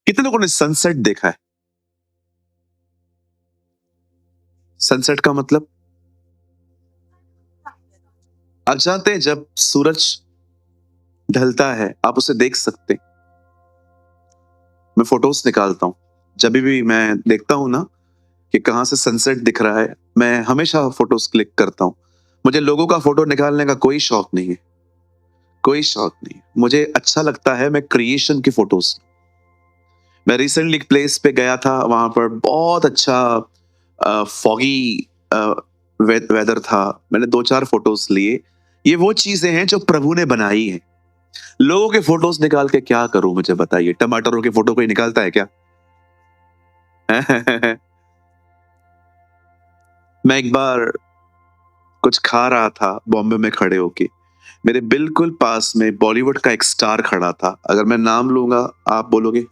कितने लोगों ने सनसेट देखा है? सनसेट का मतलब आप जानते हैं जब सूरज ढलता है आप उसे देख सकते हैं। मैं फोटोज निकालता हूँ। जब भी मैं देखता हूँ ना कि कहाँ से सनसेट दिख रहा है, मैं हमेशा फोटोज क्लिक करता हूँ। मुझे लोगों का फोटो निकालने का कोई शौक नहीं है, कोई शौक नहीं है। मुझे अच्छा लगता है मैं क्रिएशन की फोटोज। मैं रिसेंटली एक प्लेस पे गया था, वहां पर बहुत अच्छा फॉगी वेदर था। मैंने दो चार फोटोज लिए। ये वो चीजें हैं जो प्रभु ने बनाई हैं। लोगों के फोटोज निकाल के क्या करूं, मुझे बताइए। टमाटरों के फोटो कोई निकालता है क्या? मैं एक बार कुछ खा रहा था बॉम्बे में खड़े होके। मेरे बिल्कुल पास में बॉलीवुड का एक स्टार खड़ा था। अगर मैं नाम लूंगा आप बोलोगे।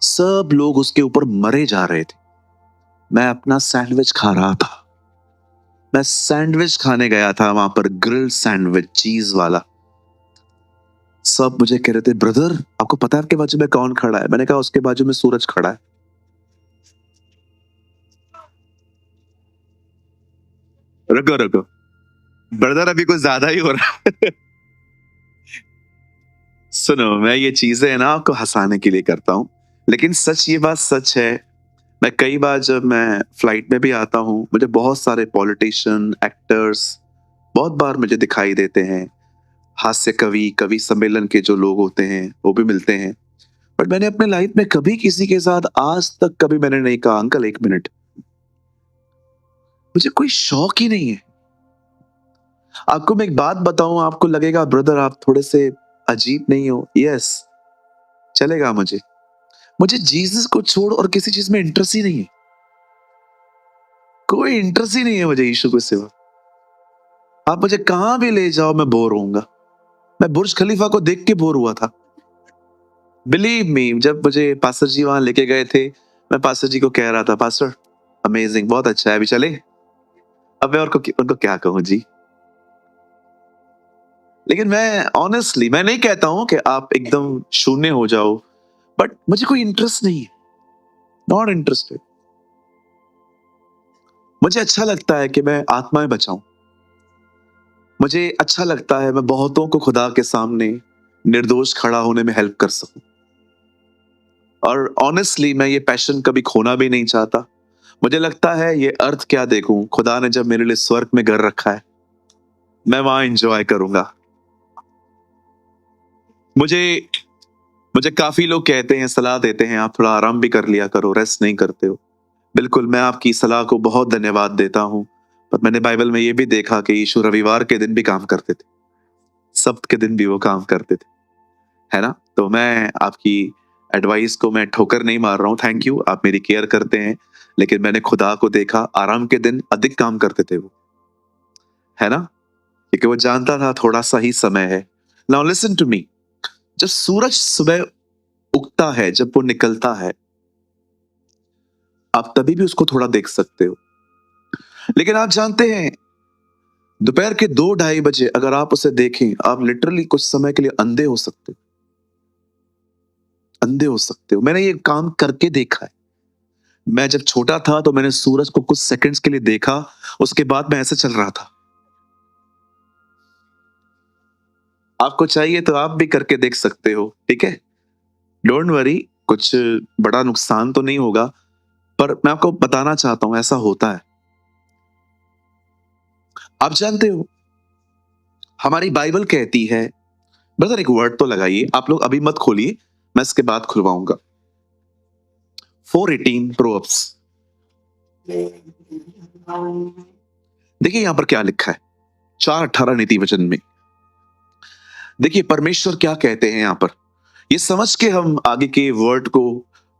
सब लोग उसके ऊपर मरे जा रहे थे। मैं अपना सैंडविच खा रहा था। मैं सैंडविच खाने गया था वहां पर, ग्रिल सैंडविच चीज वाला। सब मुझे कह रहे थे, ब्रदर आपको पता है आपके बाजू में कौन खड़ा है? मैंने कहा उसके बाजू में सूरज खड़ा है। रुको रुको, ब्रदर अभी कुछ ज्यादा ही हो रहा है। सुनो, मैं ये चीजें ना आपको हंसाने के लिए करता हूँ, लेकिन सच, ये बात सच है। मैं कई बार जब मैं फ्लाइट में भी आता हूँ, मुझे बहुत सारे पॉलिटिशियन, एक्टर्स बहुत बार मुझे दिखाई देते हैं। हास्य कवि, कवि सम्मेलन के जो लोग होते हैं वो भी मिलते हैं। बट मैंने अपने लाइफ में कभी किसी के साथ आज तक कभी मैंने नहीं कहा अंकल एक मिनट। मुझे कोई शौक ही नहीं है। आपको मैं एक बात बताऊं, आपको लगेगा ब्रदर आप थोड़े से अजीब नहीं हो। यस, चलेगा। मुझे मुझे जीसस को छोड़ और किसी चीज में इंटरेस्ट ही नहीं है। कोई इंटरेस्ट ही नहीं है मुझे यीशु के सिवा। आप मुझे कहां भी ले जाओ मैं बोर होऊंगा। मैं बुर्ज खलीफा को देख के बोर हुआ था। बिलीव मी, जब मुझे पास्टर जी वहां लेके गए थे, मैं पास्टर जी को कह रहा था, पास्टर अमेजिंग, बहुत अच्छा है, अभी चले। अब मैं उनको क्या कहूं जी। लेकिन मैं ऑनेस्टली मैं नहीं कहता हूं कि आप एकदम शून्य हो जाओ, बट मुझे कोई इंटरेस्ट नहीं है। Not interested. मुझे अच्छा लगता है कि मैं आत्माएं बचाऊं। मुझे अच्छा लगता है मैं बहुतों को खुदा के सामने निर्दोष खड़ा होने में हेल्प कर सकूं। और ऑनेस्टली मैं ये पैशन कभी खोना भी नहीं चाहता। मुझे लगता है ये अर्थ क्या देखूं, खुदा ने जब मेरे लिए स्वर्ग में घर रखा है, मैं वहां एंजॉय करूंगा। मुझे मुझे काफी लोग कहते हैं, सलाह देते हैं, आप थोड़ा आराम भी कर लिया करो, रेस्ट नहीं करते हो। बिल्कुल, मैं आपकी सलाह को बहुत धन्यवाद देता हूं। पर मैंने बाइबल में ये भी देखा कि यीशु रविवार के दिन भी काम करते थे, सब्त के दिन भी वो काम करते थे, है ना? तो मैं आपकी एडवाइस को मैं ठोकर नहीं मार रहा हूँ। थैंक यू, आप मेरी केयर करते हैं। लेकिन मैंने खुदा को देखा, आराम के दिन अधिक काम करते थे वो, है ना? क्योंकि वो जानता था थोड़ा सा ही समय है। Now listen to me. जब सूरज सुबह उगता है, जब वो निकलता है, आप तभी भी उसको थोड़ा देख सकते हो। लेकिन आप जानते हैं दोपहर के 2-2:30 बजे अगर आप उसे देखें, आप लिटरली कुछ समय के लिए अंधे हो सकते हो। अंधे हो सकते हो। मैंने ये काम करके देखा है। मैं जब छोटा था तो मैंने सूरज को कुछ सेकंड्स के लिए देखा, उसके बाद मैं ऐसे चल रहा था। आपको चाहिए तो आप भी करके देख सकते हो, ठीक है? डोंट वरी, कुछ बड़ा नुकसान तो नहीं होगा, पर मैं आपको बताना चाहता हूं ऐसा होता है। आप जानते हो हमारी बाइबल कहती है, ब्रदर एक वर्ड तो लगाइए, आप लोग अभी मत खोलिए, मैं इसके बाद खुलवाऊंगा। 4:18 प्रोवर्ब्स। देखिए यहां पर क्या लिखा है, 4:18 नीति वचन में। देखिए परमेश्वर क्या कहते हैं यहां पर, ये समझ के हम आगे के वर्ड को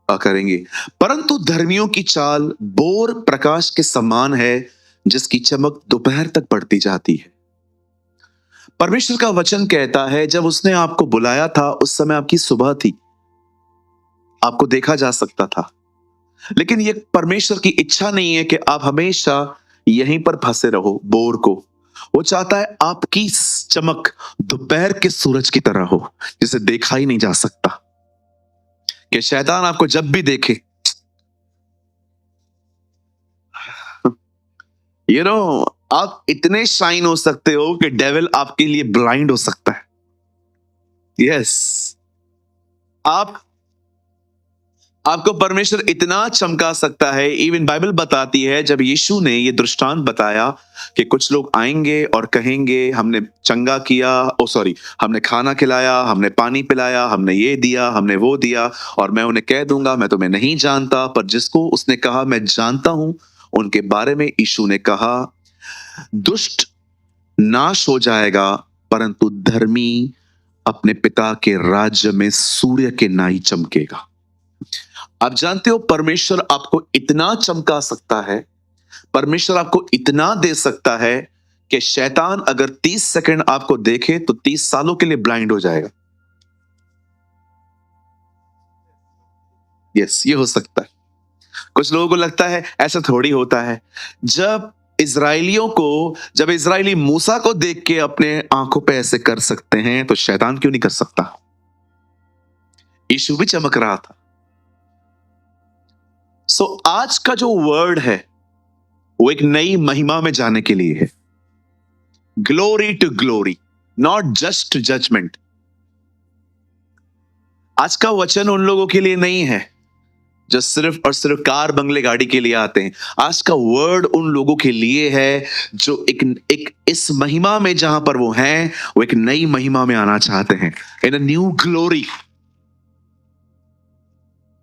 करेंगे। परंतु धर्मियों की चाल बोर प्रकाश के समान है, जिसकी चमक दोपहर तक बढ़ती जाती है। परमेश्वर का वचन कहता है जब उसने आपको बुलाया था उस समय आपकी सुबह थी, आपको देखा जा सकता था। लेकिन ये परमेश्वर की इच्छा नहीं है कि आप हमेशा यहीं पर फंसे रहो बोर को। वो चाहता है आपकी चमक दोपहर के सूरज की तरह हो, जिसे देखा ही नहीं जा सकता। कि शैतान आपको जब भी देखे, यू नो आप इतने शाइन हो सकते हो कि डेविल आपके लिए ब्लाइंड हो सकता है। यस, आप आपको परमेश्वर इतना चमका सकता है। इवन बाइबल बताती है, जब यीशु ने ये दृष्टांत बताया कि कुछ लोग आएंगे और कहेंगे हमने चंगा किया, ओ सॉरी, हमने खाना खिलाया, हमने पानी पिलाया, हमने ये दिया, हमने वो दिया, और मैं उन्हें कह दूंगा मैं तुम्हें नहीं जानता। पर जिसको उसने कहा मैं जानता हूं, उनके बारे में यीशु ने कहा दुष्ट नाश हो जाएगा, परंतु धर्मी अपने पिता के राज्य में सूर्य के नाई चमकेगा। आप जानते हो परमेश्वर आपको इतना चमका सकता है, परमेश्वर आपको इतना दे सकता है कि शैतान अगर 30 सेकंड आपको देखे तो 30 सालों के लिए ब्लाइंड हो जाएगा। यस, ये हो सकता है। कुछ लोगों को लगता है ऐसा थोड़ी होता है। जब इजरायली मूसा को देख के अपने आंखों पे ऐसे कर सकते हैं, तो शैतान क्यों नहीं कर सकता? यीशु भी चमक रहा था। सो आज का जो वर्ड है वो एक नई महिमा में जाने के लिए है। Glory to glory, not just judgement. आज का वचन उन लोगों के लिए नहीं है जो सिर्फ और सिर्फ कार बंगले गाड़ी के लिए आते हैं। आज का वर्ड उन लोगों के लिए है जो एक इस महिमा में जहां पर वो हैं, वो एक नई महिमा में आना चाहते हैं, इन अ न्यू ग्लोरी।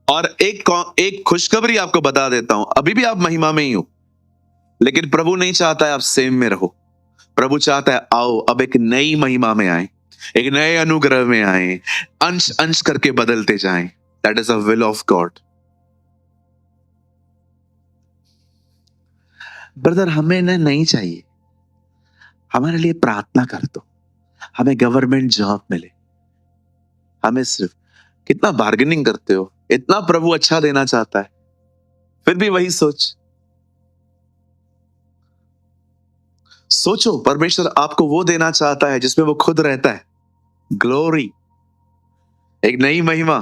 और एक खुशखबरी आपको बता देता हूं, अभी भी आप महिमा में ही हो, लेकिन प्रभु नहीं चाहता है आप सेम में रहो। प्रभु चाहता है आओ अब एक नई महिमा में आए, एक नए अनुग्रह में आए, अंश अंश करके बदलते जाएं। That is a will of God. Brother, हमें ना नहीं चाहिए, हमारे लिए प्रार्थना कर दो, हमें गवर्नमेंट जॉब मिले। हमें सिर्फ, कितना बार्गेनिंग करते हो, इतना प्रभु अच्छा देना चाहता है, फिर भी वही सोचो परमेश्वर आपको वो देना चाहता है जिसमें वो खुद रहता है। ग्लोरी, एक नई महिमा।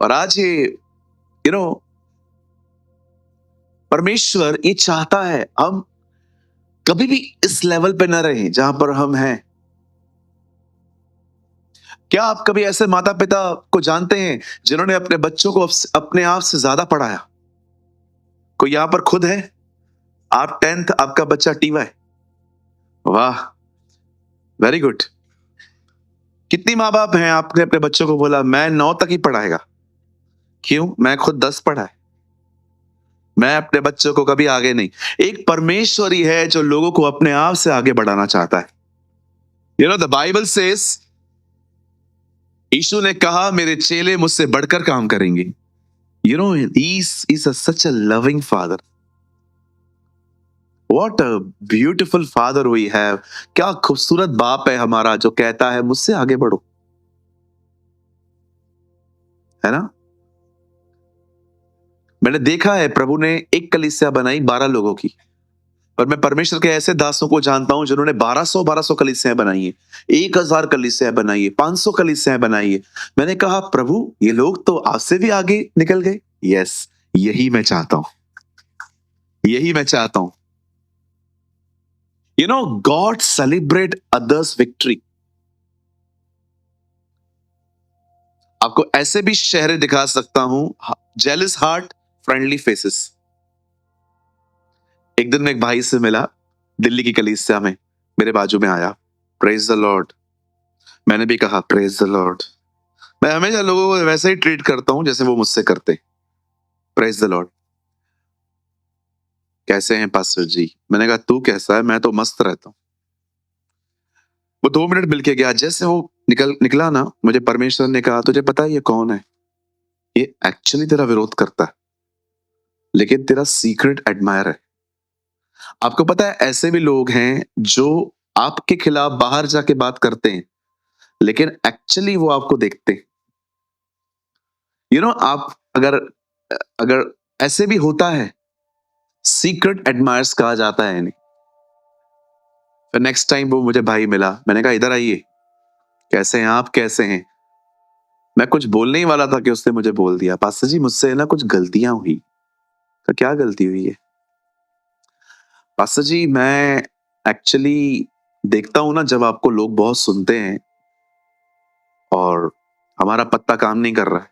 और आज ये परमेश्वर ये चाहता है हम कभी भी इस लेवल पे ना रहें जहां पर हम हैं। क्या आप कभी ऐसे माता पिता को जानते हैं जिन्होंने अपने बच्चों को अपने आप से ज्यादा पढ़ाया? कोई यहां पर खुद है? आप 10th, आपका बच्चा TY। वाह, वेरी गुड। कितनी माँ बाप हैं आपने अपने बच्चों को बोला मैं 9 तक ही पढ़ाएगा? क्यों? मैं खुद 10 पढ़ा है, मैं अपने बच्चों को कभी आगे नहीं। एक परमेश्वर ही है जो लोगों को अपने आप से आगे बढ़ाना चाहता है। द बाइबल सेज, यीशु ने कहा मेरे चेले मुझसे बढ़कर काम करेंगे। he's such a loving father. What a beautiful father we have. क्या खूबसूरत बाप है हमारा जो कहता है मुझसे आगे बढ़ो, है ना? मैंने देखा है प्रभु ने एक कलीसिया बनाई 12 लोगों की, पर मैं परमेश्वर के ऐसे दासों को जानता हूं जिन्होंने 1200 कलीसियां बनाई है, 1000 कलीसियां बनाई है, 500 कलीसियां बनाई है। मैंने कहा प्रभु ये लोग तो आपसे भी आगे निकल गए। यस, यही मैं चाहता हूं, यही मैं चाहता हूं। God celebrate others victory. आपको ऐसे भी चेहरे दिखा सकता हूं, जेलस हार्ट, फ्रेंडली फेसेस। एक दिन मैं एक भाई से मिला दिल्ली की कलीसिया में, मेरे बाजू में आया, प्रेज द लॉर्ड। मैंने भी कहा प्रेज द लॉर्ड। मैं हमेशा लोगों को वैसे ही ट्रीट करता हूं जैसे वो मुझसे करते। Praise the Lord. कैसे हैं पास्टर जी? मैंने कहा तू कैसा है? मैं तो मस्त रहता हूं। वो 2 मिनट मिल के गया। जैसे वो निकला ना, मुझे परमेश्वर ने कहा तुझे पता है ये कौन है? ये एक्चुअली तेरा विरोध करता है, लेकिन तेरा सीक्रेट एडमायर है। आपको पता है ऐसे भी लोग हैं जो आपके खिलाफ बाहर जाके बात करते हैं, लेकिन एक्चुअली वो आपको देखते हैं। आप अगर अगर ऐसे भी होता है, सीक्रेट एडमायर्स कहा जाता है इन्हें। फिर नेक्स्ट टाइम वो मुझे भाई मिला, मैंने कहा इधर आइए। कैसे हैं आप, कैसे हैं? मैं कुछ बोलने ही वाला था कि उसने मुझे बोल दिया, पास्टर जी मुझसे ना कुछ गलतियां हुई। तो क्या गलती हुई है? पास्टर जी मैं एक्चुअली देखता हूं ना, जब आपको लोग बहुत सुनते हैं और हमारा पत्ता काम नहीं कर रहा है,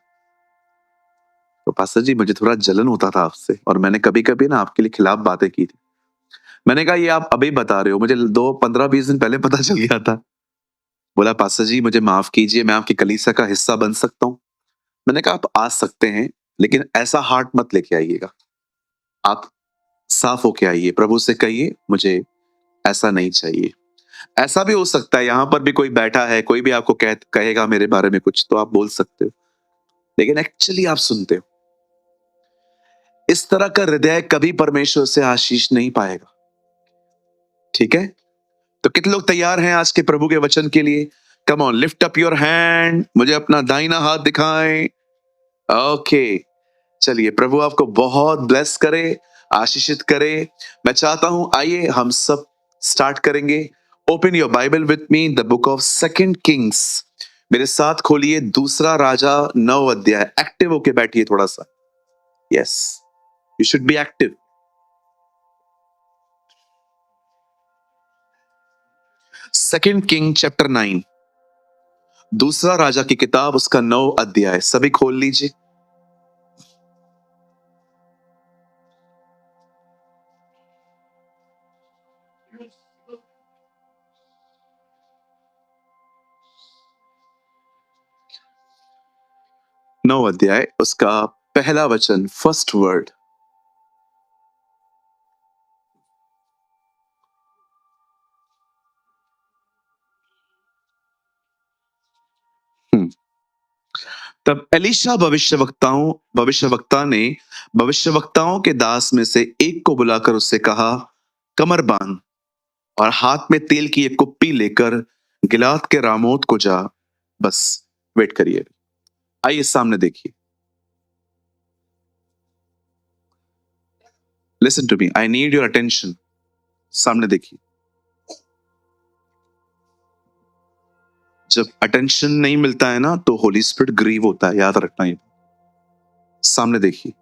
तो पास्टर जी मुझे थोड़ा जलन होता था आपसे, और मैंने कभी कभी ना आपके लिए खिलाफ बातें की थी। मैंने कहा ये आप अभी बता रहे हो, मुझे 2 15 20 दिन पहले पता चल गया था। बोला पास्टर जी मुझे माफ कीजिए, मैं आपकी कलीसिया का हिस्सा बन सकता हूँ? मैंने कहा आप आ सकते हैं, लेकिन ऐसा हार्ट मत लेके आइएगा। आप साफ होके आइए, प्रभु से कहिए मुझे ऐसा नहीं चाहिए। ऐसा भी हो सकता है यहाँ पर भी कोई बैठा है, कोई भी आपको कहेगा मेरे बारे में कुछ, तो आप बोल सकते हो, लेकिन एक्चुअली आप सुनते हो। इस तरह का हृदय कभी परमेश्वर से आशीष नहीं पाएगा। ठीक है? तो कितने लोग तैयार हैं आज के प्रभु के वचन के लिए? Come on, lift up your hand, मुझे अपना दाहिना हाथ दिखाएं। ओके, चलिए, प्रभु आपको बहुत ब्लेस करे, आशीषित करे। मैं चाहता हूं आइए हम सब स्टार्ट करेंगे। Open your Bible with me, the book of 2 Kings. मेरे साथ खोलिए 2 राजा 9 अध्याय। एक्टिव होके बैठिए थोड़ा सा। Yes, you should be active. 2 king chapter 9, 2 राजा की किताब, उसका 9 अध्याय। सभी खोल लीजिए। नौ अध्याय, उसका पहला वचन, फर्स्ट वर्ड। तब एलीशा भविष्यवक्ता ने भविष्यवक्ताओं के दास में से एक को बुलाकर उससे कहा, कमर बांध और हाथ में तेल की एक कुप्पी लेकर गिलाद के रामोत को जा। बस वेट करिए। आइए सामने देखिए। Listen to me, I need your attention. सामने देखिए। जब अटेंशन नहीं मिलता है ना, तो होली स्पिरिट ग्रीव होता है, याद रखना ये। सामने देखिए।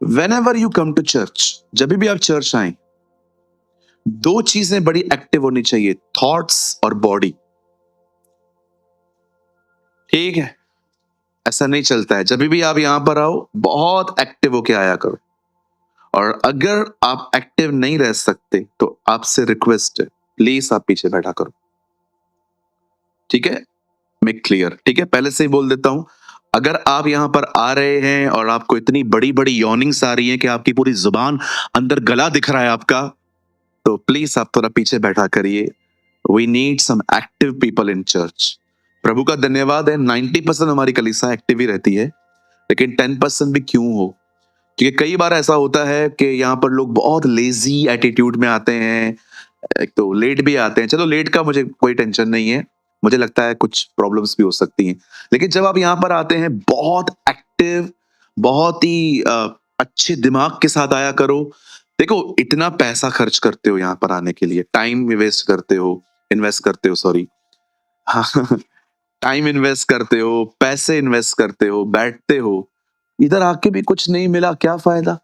Whenever you come to church, जब भी आप चर्च आए, 2 चीजें बड़ी एक्टिव होनी चाहिए, थॉट्स और बॉडी। ठीक है? ऐसा नहीं चलता है। जब भी आप यहां पर आओ, बहुत एक्टिव होके आया करो। और अगर आप एक्टिव नहीं रह सकते, तो आपसे रिक्वेस्ट है, प्लीज आप पीछे बैठा करो। ठीक है? Make clear. ठीक है, पहले से ही बोल देता हूं, अगर आप यहां पर आ रहे हैं और आपको इतनी बड़ी बड़ी यॉर्निंग्स आ रही हैं कि आपकी पूरी जुबान, अंदर गला दिख रहा है आपका, तो प्लीज आप थोड़ा पीछे बैठा करिए। We need some active people in church. प्रभु का धन्यवाद है, 90% हमारी कलीसिया एक्टिव ही रहती है, लेकिन 10% भी क्यों हो? क्योंकि कई बार ऐसा होता है कि यहाँ पर लोग बहुत लेजी एटीट्यूड में आते हैं। एक तो लेट भी आते हैं। चलो, लेट का मुझे कोई टेंशन नहीं है, मुझे लगता है कुछ प्रॉब्लम्स भी हो सकती हैं। लेकिन जब आप यहाँ पर आते हैं, बहुत एक्टिव, बहुत ही अच्छे दिमाग के साथ आया करो। देखो, इतना पैसा खर्च करते हो यहाँ पर आने के लिए, टाइम वेस्ट करते हो, इन्वेस्ट करते हो, सॉरी। हाँ, टाइम इन्वेस्ट करते हो, पैसे इन्वेस्ट करते हो, बैठते हो, इधर आके भी कुछ नहीं मिला, क्या फायदा?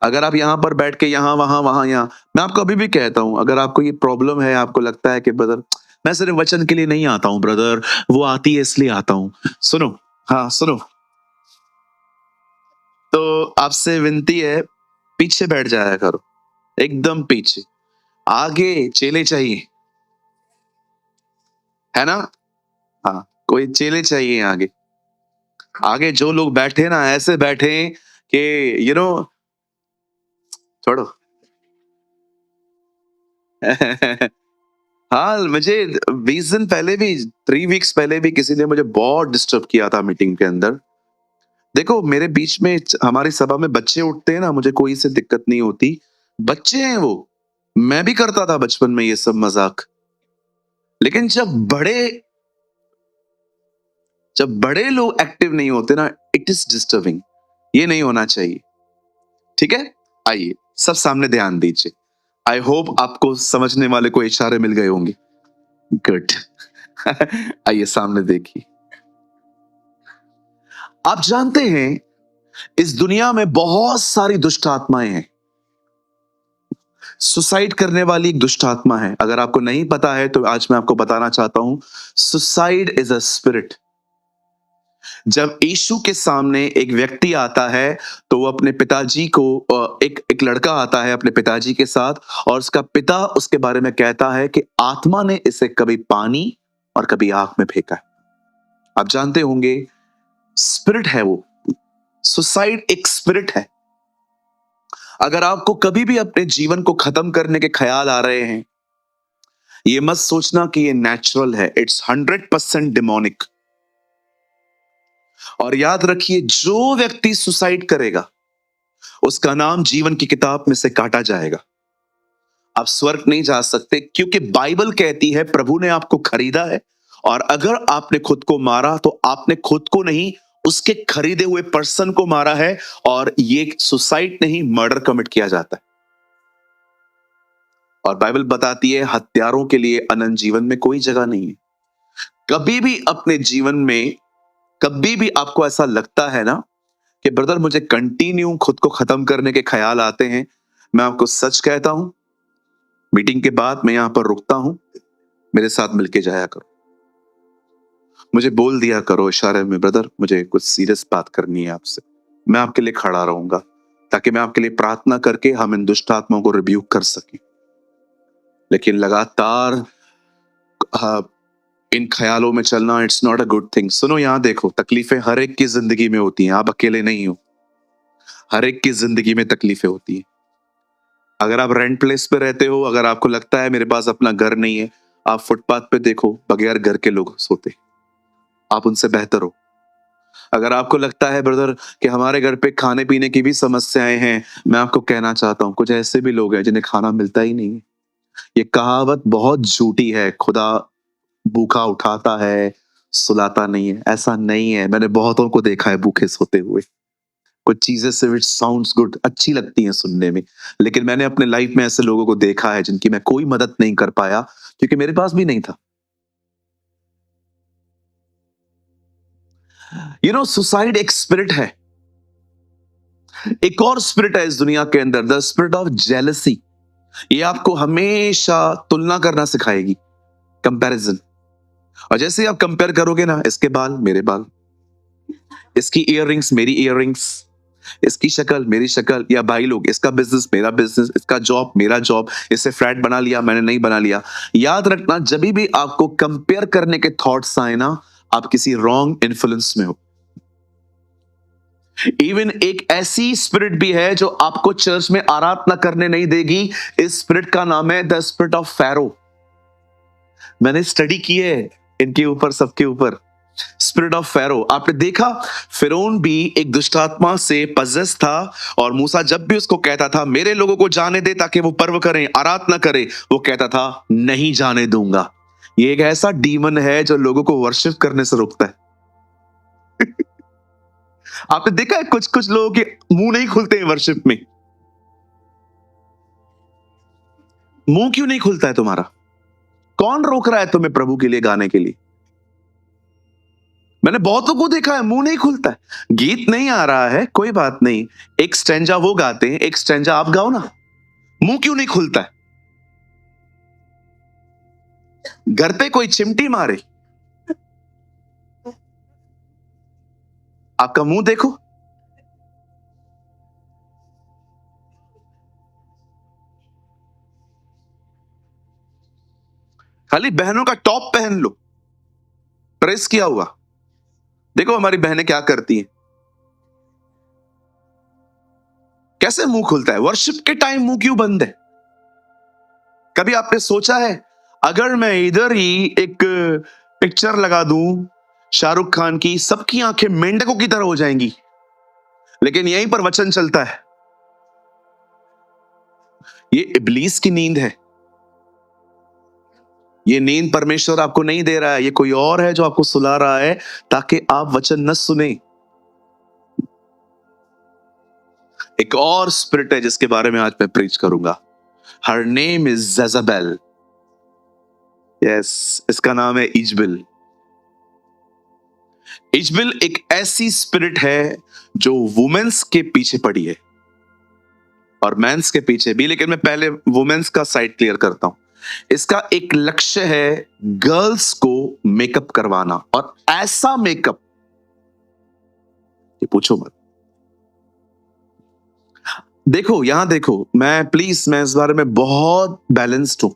अगर आप यहाँ पर बैठ के यहाँ वहां वहां यहाँ, मैं आपको अभी भी कहता हूं, अगर आपको ये प्रॉब्लम है, आपको लगता है कि ब्रदर मैं सिर्फ वचन के लिए नहीं आता हूं, ब्रदर वो आती है इसलिए आता हूं, सुनो। हाँ सुनो, तो आपसे विनती है, पीछे बैठ जाया करो, एकदम पीछे। आगे चेले चाहिए, है ना? हाँ, कोई चेले चाहिए आगे। आगे जो लोग बैठे ना, ऐसे बैठे कि छोड़ो। हाँ, मुझे 20 दिन पहले भी, 3 वीक्स पहले भी किसी ने मुझे बहुत डिस्टर्ब किया था मीटिंग के अंदर। देखो, मेरे बीच में हमारी सभा में बच्चे उठते हैं ना, मुझे कोई से दिक्कत नहीं होती। बच्चे हैं वो, मैं भी करता था बचपन में ये सब मजाक। लेकिन जब बड़े लोग एक्टिव नहीं होते ना, इट इज डिस्टर्बिंग। ये नहीं होना चाहिए। ठीक है? आइए सब सामने ध्यान दीजिए। आई होप आपको समझने वाले को इशारे मिल गए होंगे। गुड। आइए सामने देखिए। आप जानते हैं इस दुनिया में बहुत सारी दुष्ट आत्माएं हैं। सुसाइड करने वाली एक दुष्ट आत्मा है। अगर आपको नहीं पता है तो आज मैं आपको बताना चाहता हूं, सुसाइड इज अ स्पिरिट। जब यीशु के सामने एक व्यक्ति आता है तो वो अपने पिताजी को एक लड़का आता है अपने पिताजी के साथ, और उसका पिता उसके बारे में कहता है कि आत्मा ने इसे कभी पानी और कभी आग में फेंका है। आप जानते होंगे स्पिरिट है वो। सुसाइड एक स्पिरिट है। अगर आपको कभी भी अपने जीवन को खत्म करने के ख्याल आ रहे हैं, ये मत सोचना कि ये नेचुरल है। It's 100% demonic. और याद रखिए, जो व्यक्ति सुसाइड करेगा उसका नाम जीवन की किताब में से काटा जाएगा। आप स्वर्ग नहीं जा सकते, क्योंकि बाइबल कहती है प्रभु ने आपको खरीदा है, और अगर आपने खुद को मारा तो आपने खुद को नहीं, उसके खरीदे हुए पर्सन को मारा है। और ये सुसाइड नहीं, मर्डर कमिट किया जाता है। और बाइबल बताती है हत्यारों के लिए अनंत जीवन में कोई जगह नहीं है। कभी भी अपने जीवन में, कभी भी आपको ऐसा लगता है ना कि ब्रदर मुझे कंटिन्यू खुद को खत्म करने के ख्याल आते हैं, मैं आपको सच कहता हूं, मीटिंग के बाद मैं यहां पर रुकता हूं, मेरे साथ मिलके जाया करो, मुझे बोल दिया करो इशारे में, ब्रदर मुझे कुछ सीरियस बात करनी है आपसे। मैं आपके लिए खड़ा रहूंगा ताकि मैं आपके लिए प्रार्थना करके हम इन दुष्ट आत्माओं को रिब्यूक कर सकें। लेकिन लगातार इन ख्यालों में चलना, it's not a good thing. सुनो, यहां देखो, तकलीफें हर एक की जिंदगी में होती हैं। आप अकेले नहीं हो, हर एक की जिंदगी में तकलीफें होती हैं। अगर आप रेंट प्लेस पे रहते हो, अगर आपको लगता है मेरे पास अपना घर नहीं है, आप फुटपाथ पे देखो, बगैर घर के लोग सोते, आप उनसे बेहतर हो। अगर आपको लगता है ब्रदर कि हमारे घर पे खाने पीने की भी समस्याएं हैं, मैं आपको कहना चाहता हूं कुछ ऐसे भी लोग हैं जिन्हें खाना मिलता ही नहीं है। ये कहावत बहुत झूठी है, खुदा भूखा उठाता है सुलाता नहीं है। ऐसा नहीं है। मैंने बहुतों को देखा है भूखे सोते हुए। कुछ चीजें सिर्फ साउंड्स गुड, अच्छी लगती हैं सुनने में, लेकिन मैंने अपने लाइफ में ऐसे लोगों को देखा है जिनकी मैं कोई मदद नहीं कर पाया क्योंकि मेरे पास भी नहीं था। सुसाइड एक स्पिरिट है। एक और स्पिरिट है इस दुनिया के अंदर, द स्पिरिट ऑफ जेलसी। ये आपको हमेशा तुलना करना सिखाएगी, कंपैरिजन। और जैसे ही आप कंपेयर करोगे ना, इसके बाल मेरे बाल, इसकी इयररिंग्स मेरी इयररिंग्स, इसकी शक्ल मेरी शक्ल, या भाई लोग इसका बिजनेस मेरा बिजनेस, इसका जॉब मेरा जॉब, इससे फ्लैट बना लिया मैंने नहीं बना लिया। याद रखना, जब भी आपको कंपेयर करने के थॉट्स आए ना, आप किसी रॉन्ग इन्फ्लुएंस में हो। इवन एक ऐसी स्पिरिट भी है जो आपको चर्च में आराधना करने नहीं देगी। इस स्पिरिट का नाम है द स्पिरिट ऑफ फैरो। मैंने स्टडी की है इनके ऊपर, सबके ऊपर। स्पिरिट ऑफ फैरो, आपने देखा फिरौन भी एक दुष्ट आत्मा से पजेस था, और मूसा जब भी उसको कहता था मेरे लोगों को जाने दे ताकि वो पर्व करें, आराधना करें, वो कहता था नहीं जाने दूंगा। ये एक ऐसा डीमन है जो लोगों को वर्शिप करने से रोकता है। आपने देखा है कुछ कुछ लोगों के मुंह नहीं खुलते हैं वर्शिप में। मुंह क्यों नहीं खुलता है तुम्हारा? कौन रोक रहा है तुम्हें प्रभु के लिए गाने के लिए? मैंने बहुतों को देखा है मुंह नहीं खुलता है। गीत नहीं आ रहा है, कोई बात नहीं, एक स्टैंजा वो गाते हैं, एक स्टैंजा आप गाओ ना। मुंह क्यों नहीं खुलता है? घर पे कोई चिमटी मारे, आपका मुंह देखो। खाली बहनों का टॉप पहन लो, प्रेस किया हुआ, देखो हमारी बहनें क्या करती हैं, कैसे मुंह खुलता है। वर्शिप के टाइम मुंह क्यों बंद है? कभी आपने सोचा है अगर मैं इधर ही एक पिक्चर लगा दूं शाहरुख खान की, सबकी आंखें मेंढकों की तरह हो जाएंगी, लेकिन यहीं पर वचन चलता है। ये इब्लीस की नींद है। ये नींद परमेश्वर आपको नहीं दे रहा है, ये कोई और है जो आपको सुला रहा है ताकि आप वचन न सुने। एक और स्पिरिट है जिसके बारे में आज मैं प्रीच करूंगा, हर नेम इज जेज़ाबेल। यस, इसका नाम है इजबिल। इजबिल एक ऐसी स्पिरिट है जो वुमेन्स के पीछे पड़ी है और मेंस के पीछे भी, लेकिन मैं पहले वुमेन्स का साइड क्लियर करता हूं। इसका एक लक्ष्य है गर्ल्स को मेकअप करवाना, और ऐसा मेकअप, ये पूछो मत। देखो यहां देखो, मैं इस बारे में बहुत बैलेंस्ड हूं।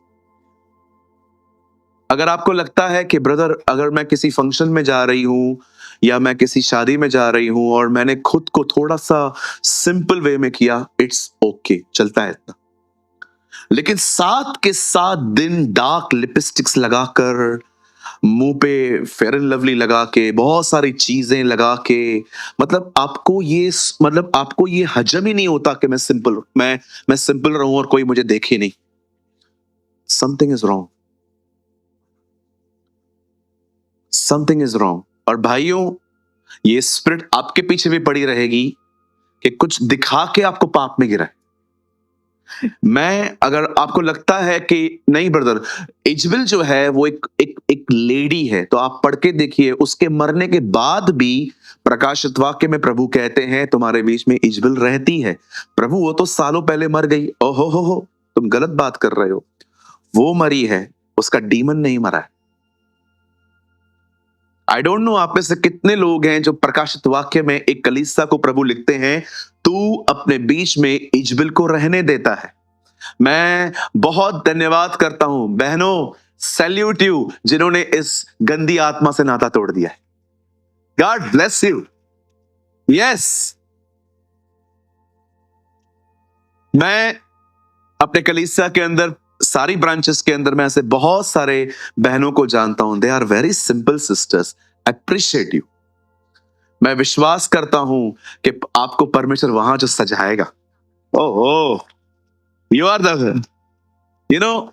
अगर आपको लगता है कि ब्रदर, अगर मैं किसी फंक्शन में जा रही हूं या मैं किसी शादी में जा रही हूं और मैंने खुद को थोड़ा सा सिंपल वे में किया, इट्स ओके, चलता है इतना। लेकिन 7 के 7 दिन डार्क लिपस्टिक्स लगाकर, मुंह पे फेयर एंड लवली लगा के, बहुत सारी चीजें लगा के, मतलब आपको ये हजम ही नहीं होता कि मैं सिंपल रहूं और कोई मुझे देखे नहीं। Something is wrong, something is wrong. और भाइयों, ये स्पिरिट आपके पीछे भी पड़ी रहेगी कि कुछ दिखा के आपको पाप में गिराए। अगर आपको लगता है कि नहीं ब्रदर, इजबिल जो है वो एक लेडी है, तो आप पढ़ के देखिए, उसके मरने के बाद भी प्रकाशित वाक्य में प्रभु कहते हैं तुम्हारे बीच में इजबिल रहती है। प्रभु, वो तो सालों पहले मर गई। ओहो हो, तुम गलत बात कर रहे हो। वो मरी है, उसका डीमन नहीं मरा है। आई डोंट नो आप में से कितने लोग हैं जो प्रकाशित वाक्य में एक कलीसिया को प्रभु लिखते हैं, तू अपने बीच में इजबिल को रहने देता है। मैं बहुत धन्यवाद करता हूं बहनों, सैल्यूट यू, जिन्होंने इस गंदी आत्मा से नाता तोड़ दिया है। God bless you. यस, मैं अपने कलीसिया के अंदर, सारी ब्रांचेस के अंदर, मैं ऐसे बहुत सारे बहनों को जानता हूं। They are very simple sisters. Appreciate you. मैं विश्वास करता हूं कि आपको परमेश्वर वहां जो सजाएगा। Oh, you are the, you know,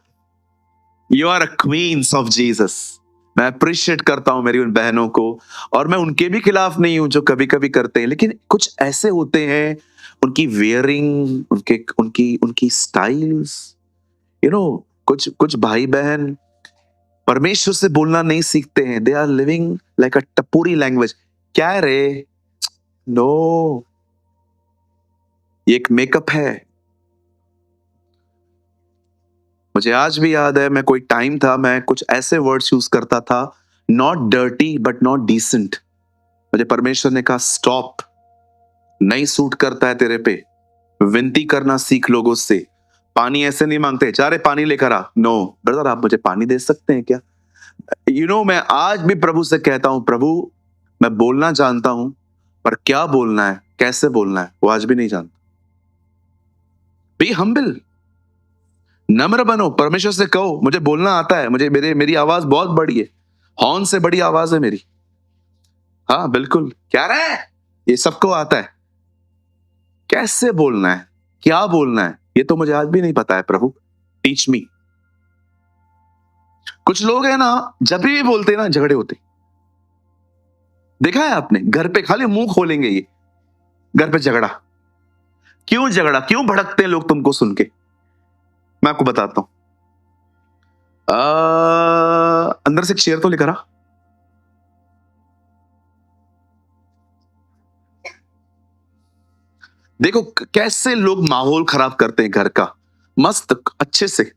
you are a queens of Jesus. मैं अप्रिशिएट करता हूं मेरी उन बहनों को, और मैं उनके भी खिलाफ नहीं हूं जो कभी कभी करते हैं, लेकिन कुछ ऐसे होते हैं, उनकी वेयरिंग, उनकी उनकी स्टाइल्स, कुछ कुछ भाई बहन परमेश्वर से बोलना नहीं सीखते हैं। They are living like a tapori language. क्या है रे? नो, ये एक मेकअप है। मुझे आज भी याद है, मैं कोई टाइम था, मैं कुछ ऐसे वर्ड्स यूज करता था, not dirty but not decent. मुझे परमेश्वर ने कहा स्टॉप, नहीं सूट करता है तेरे पे। विनती करना सीख लोगों से। पानी ऐसे नहीं मांगते, जा रे पानी लेकर आ। नो ब्रदर, आप मुझे पानी दे सकते हैं क्या? मैं आज भी प्रभु से कहता हूं, प्रभु मैं बोलना जानता हूं, पर क्या बोलना है, कैसे बोलना है, वो आज भी नहीं जानता। बी हम्बल, नम्र बनो, परमेश्वर से कहो मुझे बोलना आता है, मेरी आवाज बहुत बड़ी है, हॉर्न से बड़ी आवाज है मेरी। हाँ बिल्कुल, क्या रहा है, ये सबको आता है। कैसे बोलना है, क्या बोलना है, ये तो मुझे आज भी नहीं पता है। प्रभु टीच मी। कुछ लोग हैं ना, जब भी बोलते हैं ना, झगड़े होते। देखा है आपने? घर पे खाली मुंह खोलेंगे, ये घर पे झगड़ा। क्यों झगड़ा, क्यों भड़कते हैं लोग तुमको सुन के? मैं आपको बताता हूं। अंदर से एक शेर तो लेकर आ। देखो कैसे लोग माहौल खराब करते हैं घर का, मस्त अच्छे से।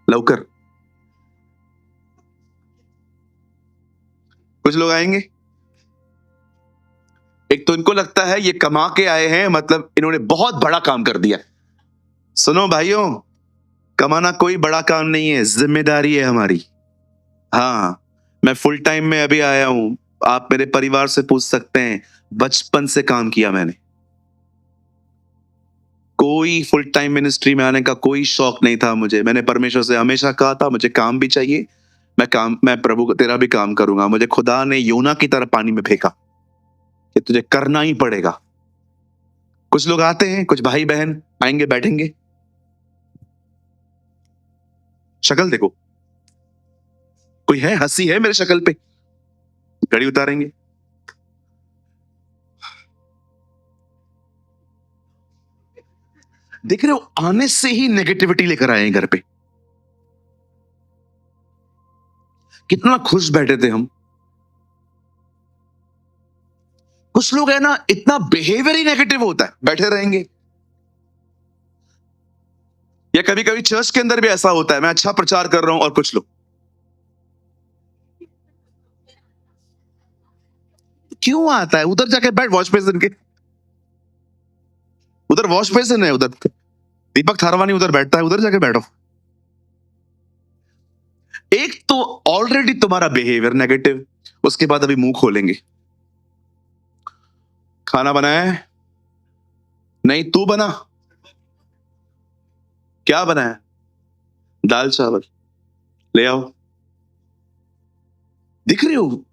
लवकर कुछ लोग आएंगे, एक तो इनको लगता है ये कमा के आए हैं, मतलब इन्होंने बहुत बड़ा काम कर दिया। सुनो भाइयों, कमाना कोई बड़ा काम नहीं है, जिम्मेदारी है हमारी। हाँ, मैं फुल टाइम में अभी आया हूं, आप मेरे परिवार से पूछ सकते हैं, बचपन से काम किया मैंने। कोई फुल टाइम मिनिस्ट्री में आने का कोई शौक नहीं था मुझे। मैंने परमेश्वर से हमेशा कहा था मुझे काम भी चाहिए, मैं प्रभु तेरा भी काम करूंगा। मुझे खुदा ने योना की तरह पानी में फेंका कि तुझे करना ही पड़ेगा। कुछ लोग आते हैं, कुछ भाई बहन आएंगे, बैठेंगे, शक्ल देखो, कोई है, हंसी है मेरे शक्ल पे, घड़ी उतारेंगे। देख रहे हो, आने से ही नेगेटिविटी लेकर आए हैं घर पे। कितना खुश बैठे थे हम। कुछ लोग है ना, इतना बिहेवियर ही नेगेटिव होता है, बैठे रहेंगे। या कभी कभी चर्च के अंदर भी ऐसा होता है, मैं अच्छा प्रचार कर रहा हूं और कुछ लोग, क्यों आता है उधर जाके बैठ, वॉश बेसिन के उधर वॉश बेसिन है, उधर दीपक थारवानी उधर बैठता है, उधर जाके बैठो। एक तो ऑलरेडी तुम्हारा बिहेवियर नेगेटिव, उसके बाद अभी मुंह खोलेंगे। खाना बनाया है? नहीं, तू बना। क्या बनाया? दाल चावल। ले आओ। दिख रही हो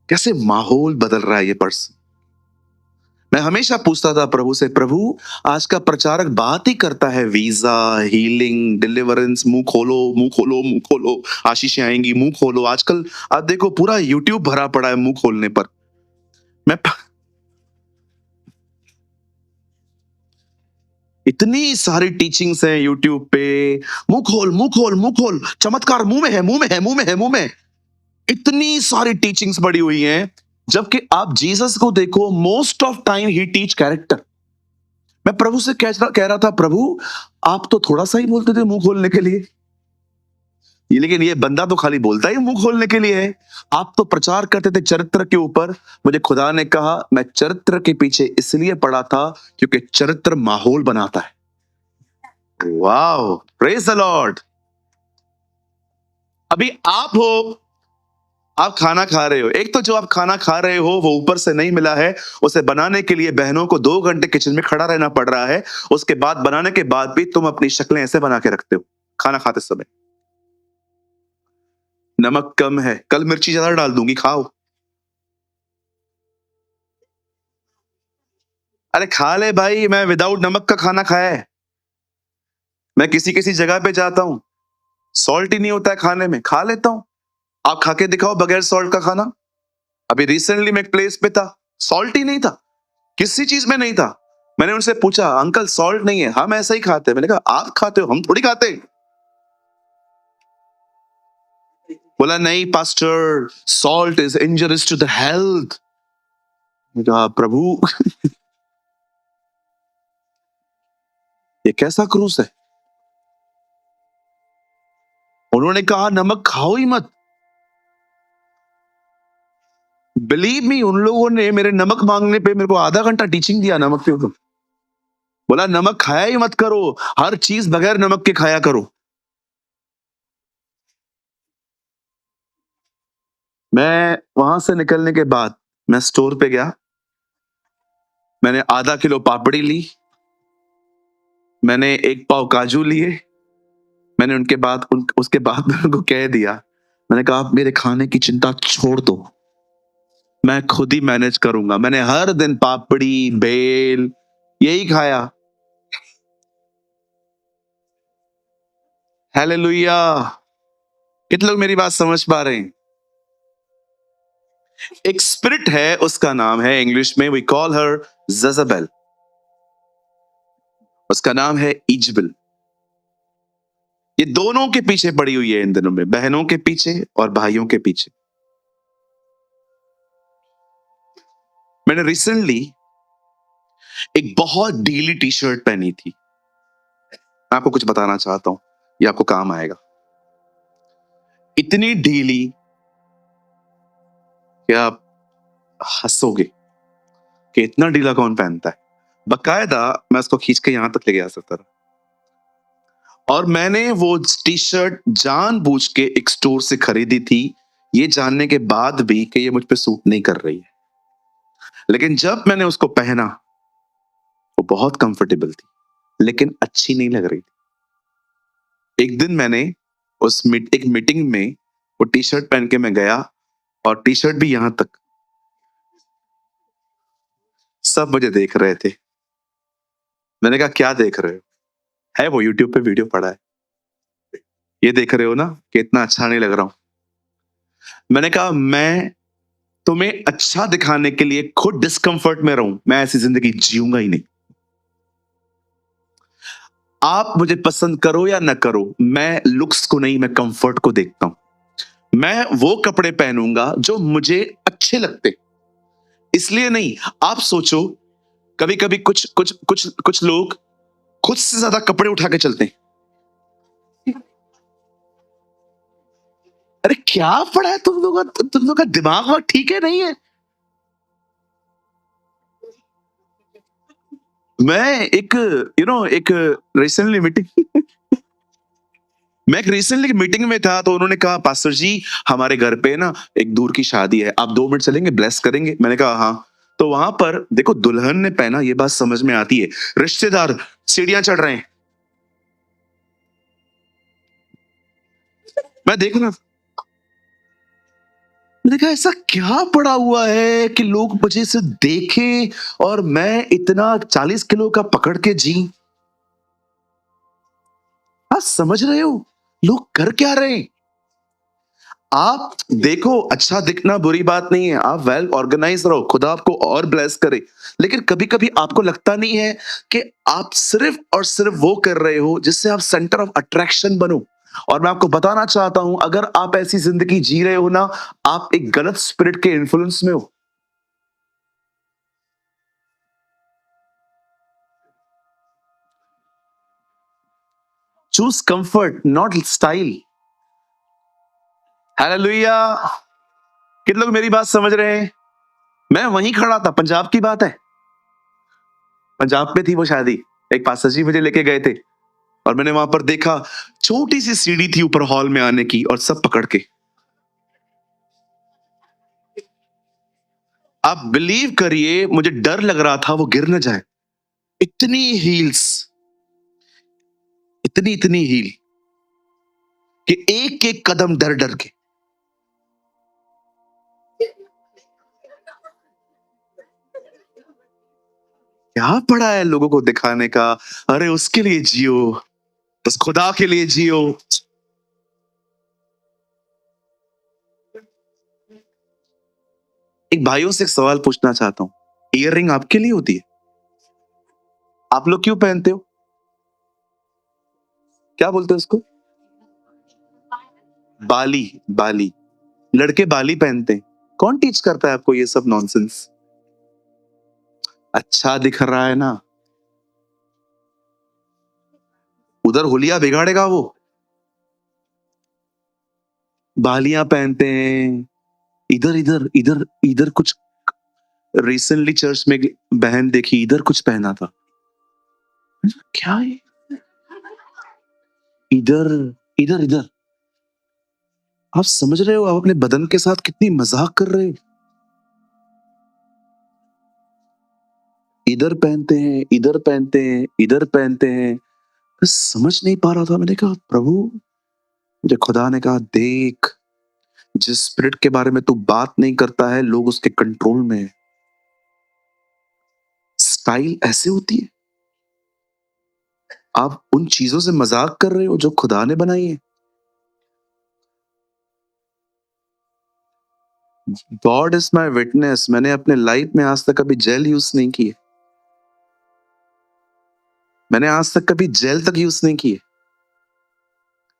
कैसे माहौल बदल रहा है ये पर्सन। मैं हमेशा पूछता था प्रभु से, प्रभु आज का प्रचारक बात ही करता है वीजा, हीलिंग, डिलीवरेंस, मुंह खोलो मुंह खोलो मुंह खोलो, आशीषें आएंगी, मुंह खोलो। आजकल आप देखो पूरा यूट्यूब भरा पड़ा है मुंह खोलने पर। मैं इतनी सारी टीचिंग्स हैं यूट्यूब पे, मुंह खोल मुंह खोल मुंह खोल, चमत्कार मुंह में है मुंह में है मुंह में है मुंह में। इतनी सारी टीचिंग्स बड़ी हुई हैं, जबकि आप जीसस को देखो, most of time he teach character. मैं प्रभु से कह रहा था, प्रभु आप तो थोड़ा सा ही बोलते थे मुंह खोलने के लिए, लेकिन ये बंदा तो खाली बोलता ही मुंह खोलने के लिए है। आप तो प्रचार करते थे चरित्र के ऊपर। मुझे खुदा ने कहा मैं चरित्र के पीछे इसलिए पड़ा था क्योंकि चरित्र माहौल बनाता है। Wow, praise the Lord. अभी आप हो, आप खाना खा रहे हो, एक तो जो आप खाना खा रहे हो वो ऊपर से नहीं मिला है, उसे बनाने के लिए बहनों को 2 घंटे किचन में खड़ा रहना पड़ रहा है। उसके बाद बनाने के बाद भी तुम अपनी शक्लें ऐसे बना के रखते हो खाना खाते समय। नमक कम है, कल मिर्ची ज्यादा डाल दूंगी, खाओ। अरे खा ले भाई, मैं विदाउट नमक का खाना खाया है। मैं किसी किसी जगह पे जाता हूं, सॉल्ट ही नहीं होता है खाने में, खा लेता हूं। आप खा के दिखाओ बगैर सॉल्ट का खाना। अभी रिसेंटली मैं एक प्लेस पे था, सॉल्ट ही नहीं था, किसी चीज में नहीं था। मैंने उनसे पूछा, अंकल सॉल्ट नहीं है? हम ऐसा ही खाते हैं। मैंने कहा आप खाते हो, हम थोड़ी खाते। बोला नहीं pastor, salt is injurious to the health. मैंने कहा प्रभु ये कैसा क्रूस है। उन्होंने कहा नमक खाओ ही मत। बिलीव मी, उन लोगों ने मेरे नमक मांगने पे मेरे को आधा घंटा टीचिंग दिया नमक के ऊपर। बोला नमक खाया ही मत करो, हर चीज बगैर नमक के खाया करो। मैं वहां से निकलने के बाद मैं स्टोर पे गया, मैंने आधा किलो पापड़ी ली, मैंने 1 पाव काजू लिए। मैंने उसके बाद मैं उनको कह दिया, मैंने कहा आप मेरे खाने की चिंता छोड़ दो, मैं खुद ही मैनेज करूंगा। मैंने हर दिन पापड़ी, बेल यही खाया। हालेलुया। कितने लोग मेरी बात समझ पा रहे हैं? एक स्पिरिट है, उसका नाम है, इंग्लिश में वी कॉल हर जज़ाबेल, उसका नाम है इजबेल। ये दोनों के पीछे पड़ी हुई है इन दिनों में, बहनों के पीछे और भाइयों के पीछे। मैंने रिसेंटली एक बहुत ढीली टी शर्ट पहनी थी। मैं आपको कुछ बताना चाहता हूं, ये आपको काम आएगा। इतनी ढीली कि आप हंसोगे कि इतना ढीला कौन पहनता है। बकायदा मैं उसको खींच के यहां तक ले आ सकता था। और मैंने वो टी शर्ट जानबूझ के एक स्टोर से खरीदी थी, ये जानने के बाद भी कि ये मुझ पे सूट नहीं कर रही है। लेकिन जब मैंने उसको पहना, वो बहुत कंफर्टेबल थी, लेकिन अच्छी नहीं लग रही थी। एक दिन मैंने एक मीटिंग में वो टी शर्ट पहन के मैं गया, और टी शर्ट भी यहां तक, सब मुझे देख रहे थे। मैंने कहा क्या देख रहे हो? है वो यूट्यूब पे वीडियो पड़ा है, ये देख रहे हो ना कि इतना अच्छा नहीं लग रहा हूं। मैंने कहा मैं तुम्हें अच्छा दिखाने के लिए खुद डिस्कंफर्ट में रहूं, मैं ऐसी जिंदगी जीऊंगा ही नहीं। आप मुझे पसंद करो या ना करो, मैं लुक्स को नहीं, मैं कंफर्ट को देखता हूं। मैं वो कपड़े पहनूंगा जो मुझे अच्छे लगते, इसलिए नहीं। आप सोचो, कभी कभी कुछ कुछ कुछ कुछ लोग खुद से ज्यादा कपड़े उठा के चलते हैं। अरे क्या पड़ा है तुम लोग का दिमाग वहाँ ठीक है नहीं है? मैं एक एक रिसेंटली मीटिंग मैं एक रिसेंटली मीटिंग में था, तो उन्होंने कहा पास्टर जी हमारे घर पे ना एक दूर की शादी है, आप 2 मिनट चलेंगे, ब्लेस करेंगे। मैंने कहा हाँ। तो वहां पर देखो दुल्हन ने पहना, ये बात समझ में आती है, रिश्तेदार सीढ़ियां चढ़ रहे हैं। मैं देख रहा, मैंने कहा ऐसा क्या पड़ा हुआ है कि लोग मुझे से देखें और मैं इतना 40 किलो का पकड़ के जी। आप समझ रहे हो लोग कर क्या रहे हैं? आप देखो, अच्छा दिखना बुरी बात नहीं है, आप वेल ऑर्गेनाइज रहो, खुदा आपको और ब्लेस करे। लेकिन कभी कभी आपको लगता नहीं है कि आप सिर्फ और सिर्फ वो कर रहे हो जिससे आप सेंटर ऑफ अट्रैक्शन बनो। और मैं आपको बताना चाहता हूं, अगर आप ऐसी जिंदगी जी रहे हो ना, आप एक गलत स्पिरिट के इन्फ्लुएंस में हो। Choose comfort not style. Hallelujah. कितने लोग मेरी बात समझ रहे हैं? मैं वहीं खड़ा था, पंजाब की बात है, पंजाब में थी वो शादी। एक पास्टर जी मुझे लेके गए थे और मैंने वहां पर देखा, छोटी सी सीढ़ी थी ऊपर हॉल में आने की, और सब पकड़ के। आप बिलीव करिए, मुझे डर लग रहा था वो गिर न जाए। इतनी हील्स, इतनी इतनी हील कि एक एक कदम डर डर के। क्या पड़ा है लोगों को दिखाने का? अरे उसके लिए जियो, बस खुदा के लिए जियो। एक भाइयों से एक सवाल पूछना चाहता हूं, ईयर रिंग आपके लिए होती है? आप लोग क्यों पहनते हो? क्या बोलते हैं उसको? बाली। बाली। लड़के बाली पहनते हैं। कौन टीच करता है आपको ये सब नॉनसेंस? अच्छा दिख रहा है ना, उधर हुलिया बिगाड़ेगा वो। बालियां पहनते हैं, इधर इधर इधर इधर कुछ। रिसेंटली चर्च में एक बहन देखी, इधर कुछ पहना था। क्या है? इधर इधर इधर। आप समझ रहे हो आप अपने बदन के साथ कितनी मजाक कर रहे हो? इधर पहनते हैं, इधर पहनते हैं, इधर पहनते हैं। मैं समझ नहीं पा रहा था। मैंने कहा प्रभु, मुझे खुदा ने कहा देख, जिस स्पिरिट के बारे में तू बात नहीं करता है, लोग उसके कंट्रोल में है। स्टाइल ऐसे होती है। आप उन चीजों से मजाक कर रहे हो जो खुदा ने बनाई है। गॉड इज माई विटनेस, मैंने अपने लाइफ में आज तक कभी जेल यूज नहीं की है। मैंने आज तक कभी जेल तक यूज नहीं की है।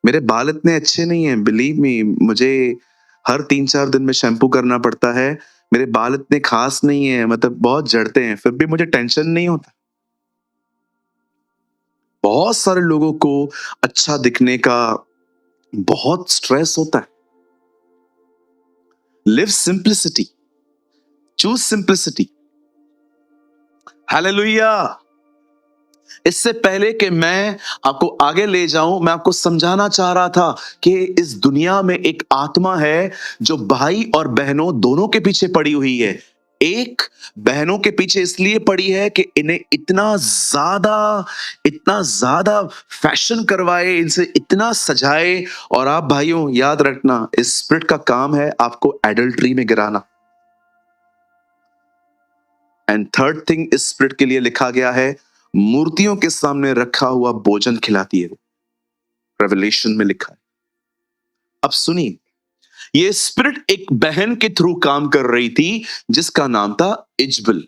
मेरे बाल इतने अच्छे नहीं हैं, बिलीव मी। मुझे हर 3-4 दिन में शैम्पू करना पड़ता है। मेरे बाल इतने खास नहीं है, मतलब बहुत झड़ते हैं, फिर भी मुझे टेंशन नहीं होता। बहुत सारे लोगों को अच्छा दिखने का बहुत स्ट्रेस होता है। Live simplicity, choose simplicity. Hallelujah. इससे पहले कि मैं आपको आगे ले जाऊं, मैं आपको समझाना चाह रहा था कि इस दुनिया में एक आत्मा है जो भाई और बहनों दोनों के पीछे पड़ी हुई है। एक, बहनों के पीछे इसलिए पड़ी है कि इन्हें इतना ज्यादा फैशन करवाए, इनसे इतना सजाए। और आप भाइयों याद रखना, इस स्पिरिट का काम है आपको एडल्ट्री में गिराना। एंड थर्ड थिंग इस स्पिरिट के लिए लिखा गया है, मूर्तियों के सामने रखा हुआ भोजन खिलाती है। रेवलेशन में लिखा है। अब सुनिए, ये स्पिरिट एक बहन के थ्रू काम कर रही थी जिसका नाम था इजबल।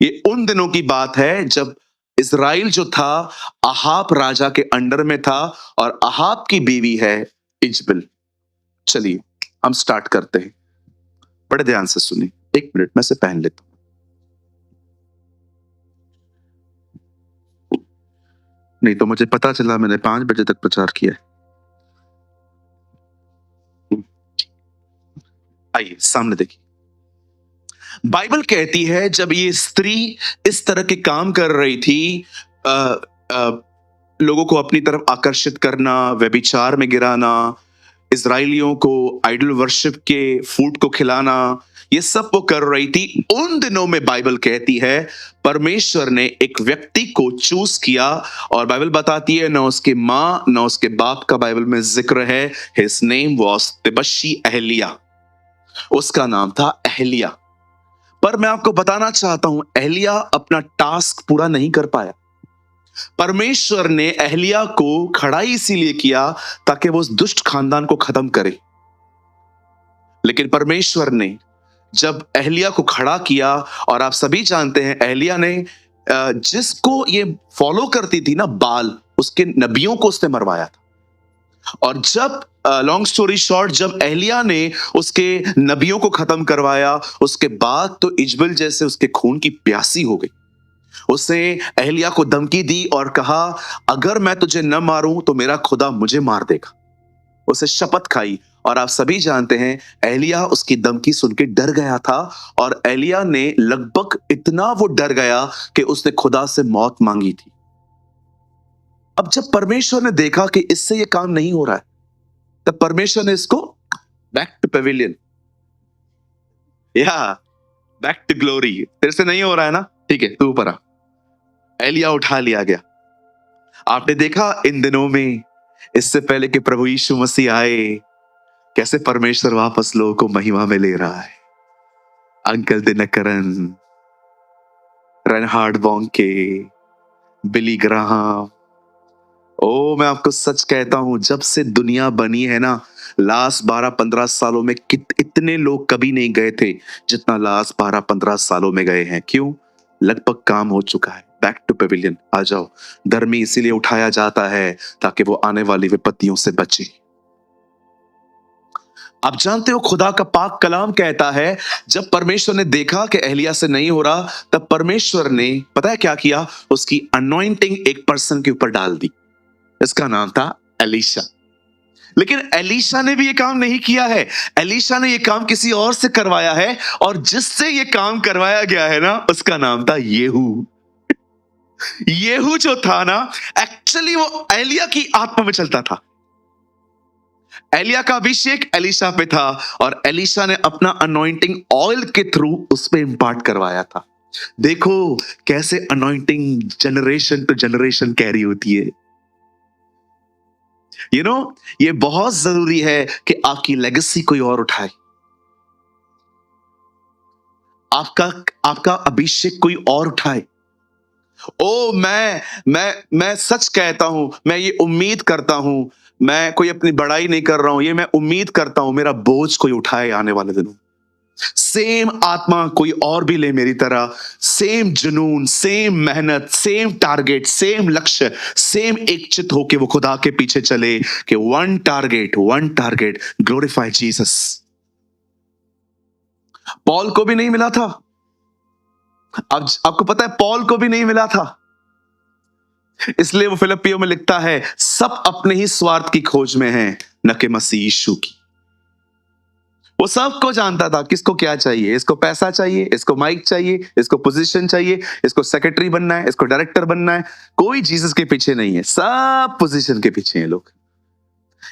ये उन दिनों की बात है जब इज़राइल जो था अहाब राजा के अंडर में था और अहाब की बीवी है इजबेल। चलिए हम स्टार्ट करते हैं, बड़े ध्यान से सुनिए। 1 मिनट मैं से पहन लेता हूं, नहीं तो मुझे पता चला मैंने 5 बजे तक प्रचार किया है। आइए सामने देखिए, बाइबल कहती है जब ये स्त्री इस तरह के काम कर रही थी, आ, आ, लोगों को अपनी तरफ आकर्षित करना, व्यभिचार में गिराना, इजराइलियों को आइडल वर्शिप के फूड को खिलाना, ये सब वो कर रही थी। उन दिनों में बाइबल कहती है परमेश्वर ने एक व्यक्ति को चूज किया, और बाइबल बताती है न उसके माँ न उसके बाप का बाइबल में जिक्र है। हिज नेम वाज तिबशी एहलिया, उसका नाम था एहलिया। पर मैं आपको बताना चाहता हूं एहलिया अपना टास्क पूरा नहीं कर पाया। परमेश्वर ने एहलिया को खड़ा इसीलिए किया ताकि वो उस दुष्ट खानदान को खत्म करे। लेकिन परमेश्वर ने जब एहलिया को खड़ा किया, और आप सभी जानते हैं एहलिया ने जिसको ये फॉलो करती थी ना बाल, उसके नबियों को उसने मरवाया था। और जब लॉन्ग स्टोरी शॉर्ट, जब एहलिया ने उसके नबियों को खत्म करवाया, उसके बाद तो इजबेल जैसे उसके खून की प्यासी हो गई। उसने एहलिया को धमकी दी और कहा अगर मैं तुझे न मारूं तो मेरा खुदा मुझे मार देगा। उसे शपथ खाई, और आप सभी जानते हैं एहलिया उसकी धमकी सुन के डर गया था, और एहलिया ने लगभग इतना वो डर गया कि उसने खुदा से मौत मांगी थी। अब जब परमेश्वर ने देखा कि इससे ये काम नहीं हो रहा है, तब परमेश्वर ने इसको बैक टू पेविलियन, या बैक टू ग्लोरी, तेरे से नहीं हो रहा है ना, ठीक है तू ऊपर आ। एलिया उठा लिया गया। आपने देखा इन दिनों में, इससे पहले कि प्रभु यीशु मसीह आए, कैसे परमेश्वर वापस लोगों को महिमा में ले रहा है। Uncle Dinakaran, Reinhard Bonnke, Billy Graham, ओ मैं आपको सच कहता हूं जब से दुनिया बनी है ना, लास्ट 12-15 सालों में इतने लोग कभी नहीं गए थे जितना लास्ट 12-15 सालों में गए हैं। क्यों? लगभग काम हो चुका है। बैक टू पेविलियन आ जाओ। धर्मी इसीलिए उठाया जाता है ताकि वो आने वाली विपत्तियों से बचे। आप जानते हो खुदा का पाक कलाम कहता है जब परमेश्वर ने देखा कि एहलिया से नहीं हो रहा, तब परमेश्वर ने पता है क्या किया? उसकी अनॉइंटिंग एक पर्सन के ऊपर डाल दी। इसका नाम था एलीशा। लेकिन एलीशा ने भी ये काम नहीं किया है, एलीशा ने ये काम किसी और से करवाया है, और जिससे ये काम करवाया गया है ना, उसका नाम था येहू। येहू जो था ना, एक्चुअली वो एलिया की आत्मा में चलता था। एलिया का अभिषेक एलीशा पे था, और एलीशा ने अपना अनॉइंटिंग ऑयल के थ्रू उस पे इंपार्ट करवाया था। देखो कैसे anointing generation to generation carry होती है। ये बहुत जरूरी है कि आपकी लेगेसी कोई और उठाए, आपका आपका अभिषेक कोई और उठाए। ओ मैं सच कहता हूं, मैं ये उम्मीद करता हूं, मैं कोई अपनी बड़ाई नहीं कर रहा हूं, ये मैं उम्मीद करता हूं मेरा बोझ कोई उठाए आने वाले दिनों। सेम आत्मा कोई और भी ले मेरी तरह, सेम जुनून, सेम मेहनत, सेम टारगेट, सेम लक्ष्य, सेम एक चित होके वो खुदा के पीछे चले कि one target, glorify Jesus. Paul को भी नहीं मिला था। अब आपको पता है पॉल को भी नहीं मिला था, इसलिए वो फिलिपियों में लिखता है सब अपने ही स्वार्थ की खोज में हैं, न कि मसीह यीशु की। वो सबको जानता था किसको क्या चाहिए। इसको पैसा चाहिए, इसको माइक चाहिए, इसको पोजीशन चाहिए, इसको सेक्रेटरी बनना है, इसको डायरेक्टर बनना है। कोई जीसस के पीछे नहीं है, सब पोजीशन के पीछे हैं लोग।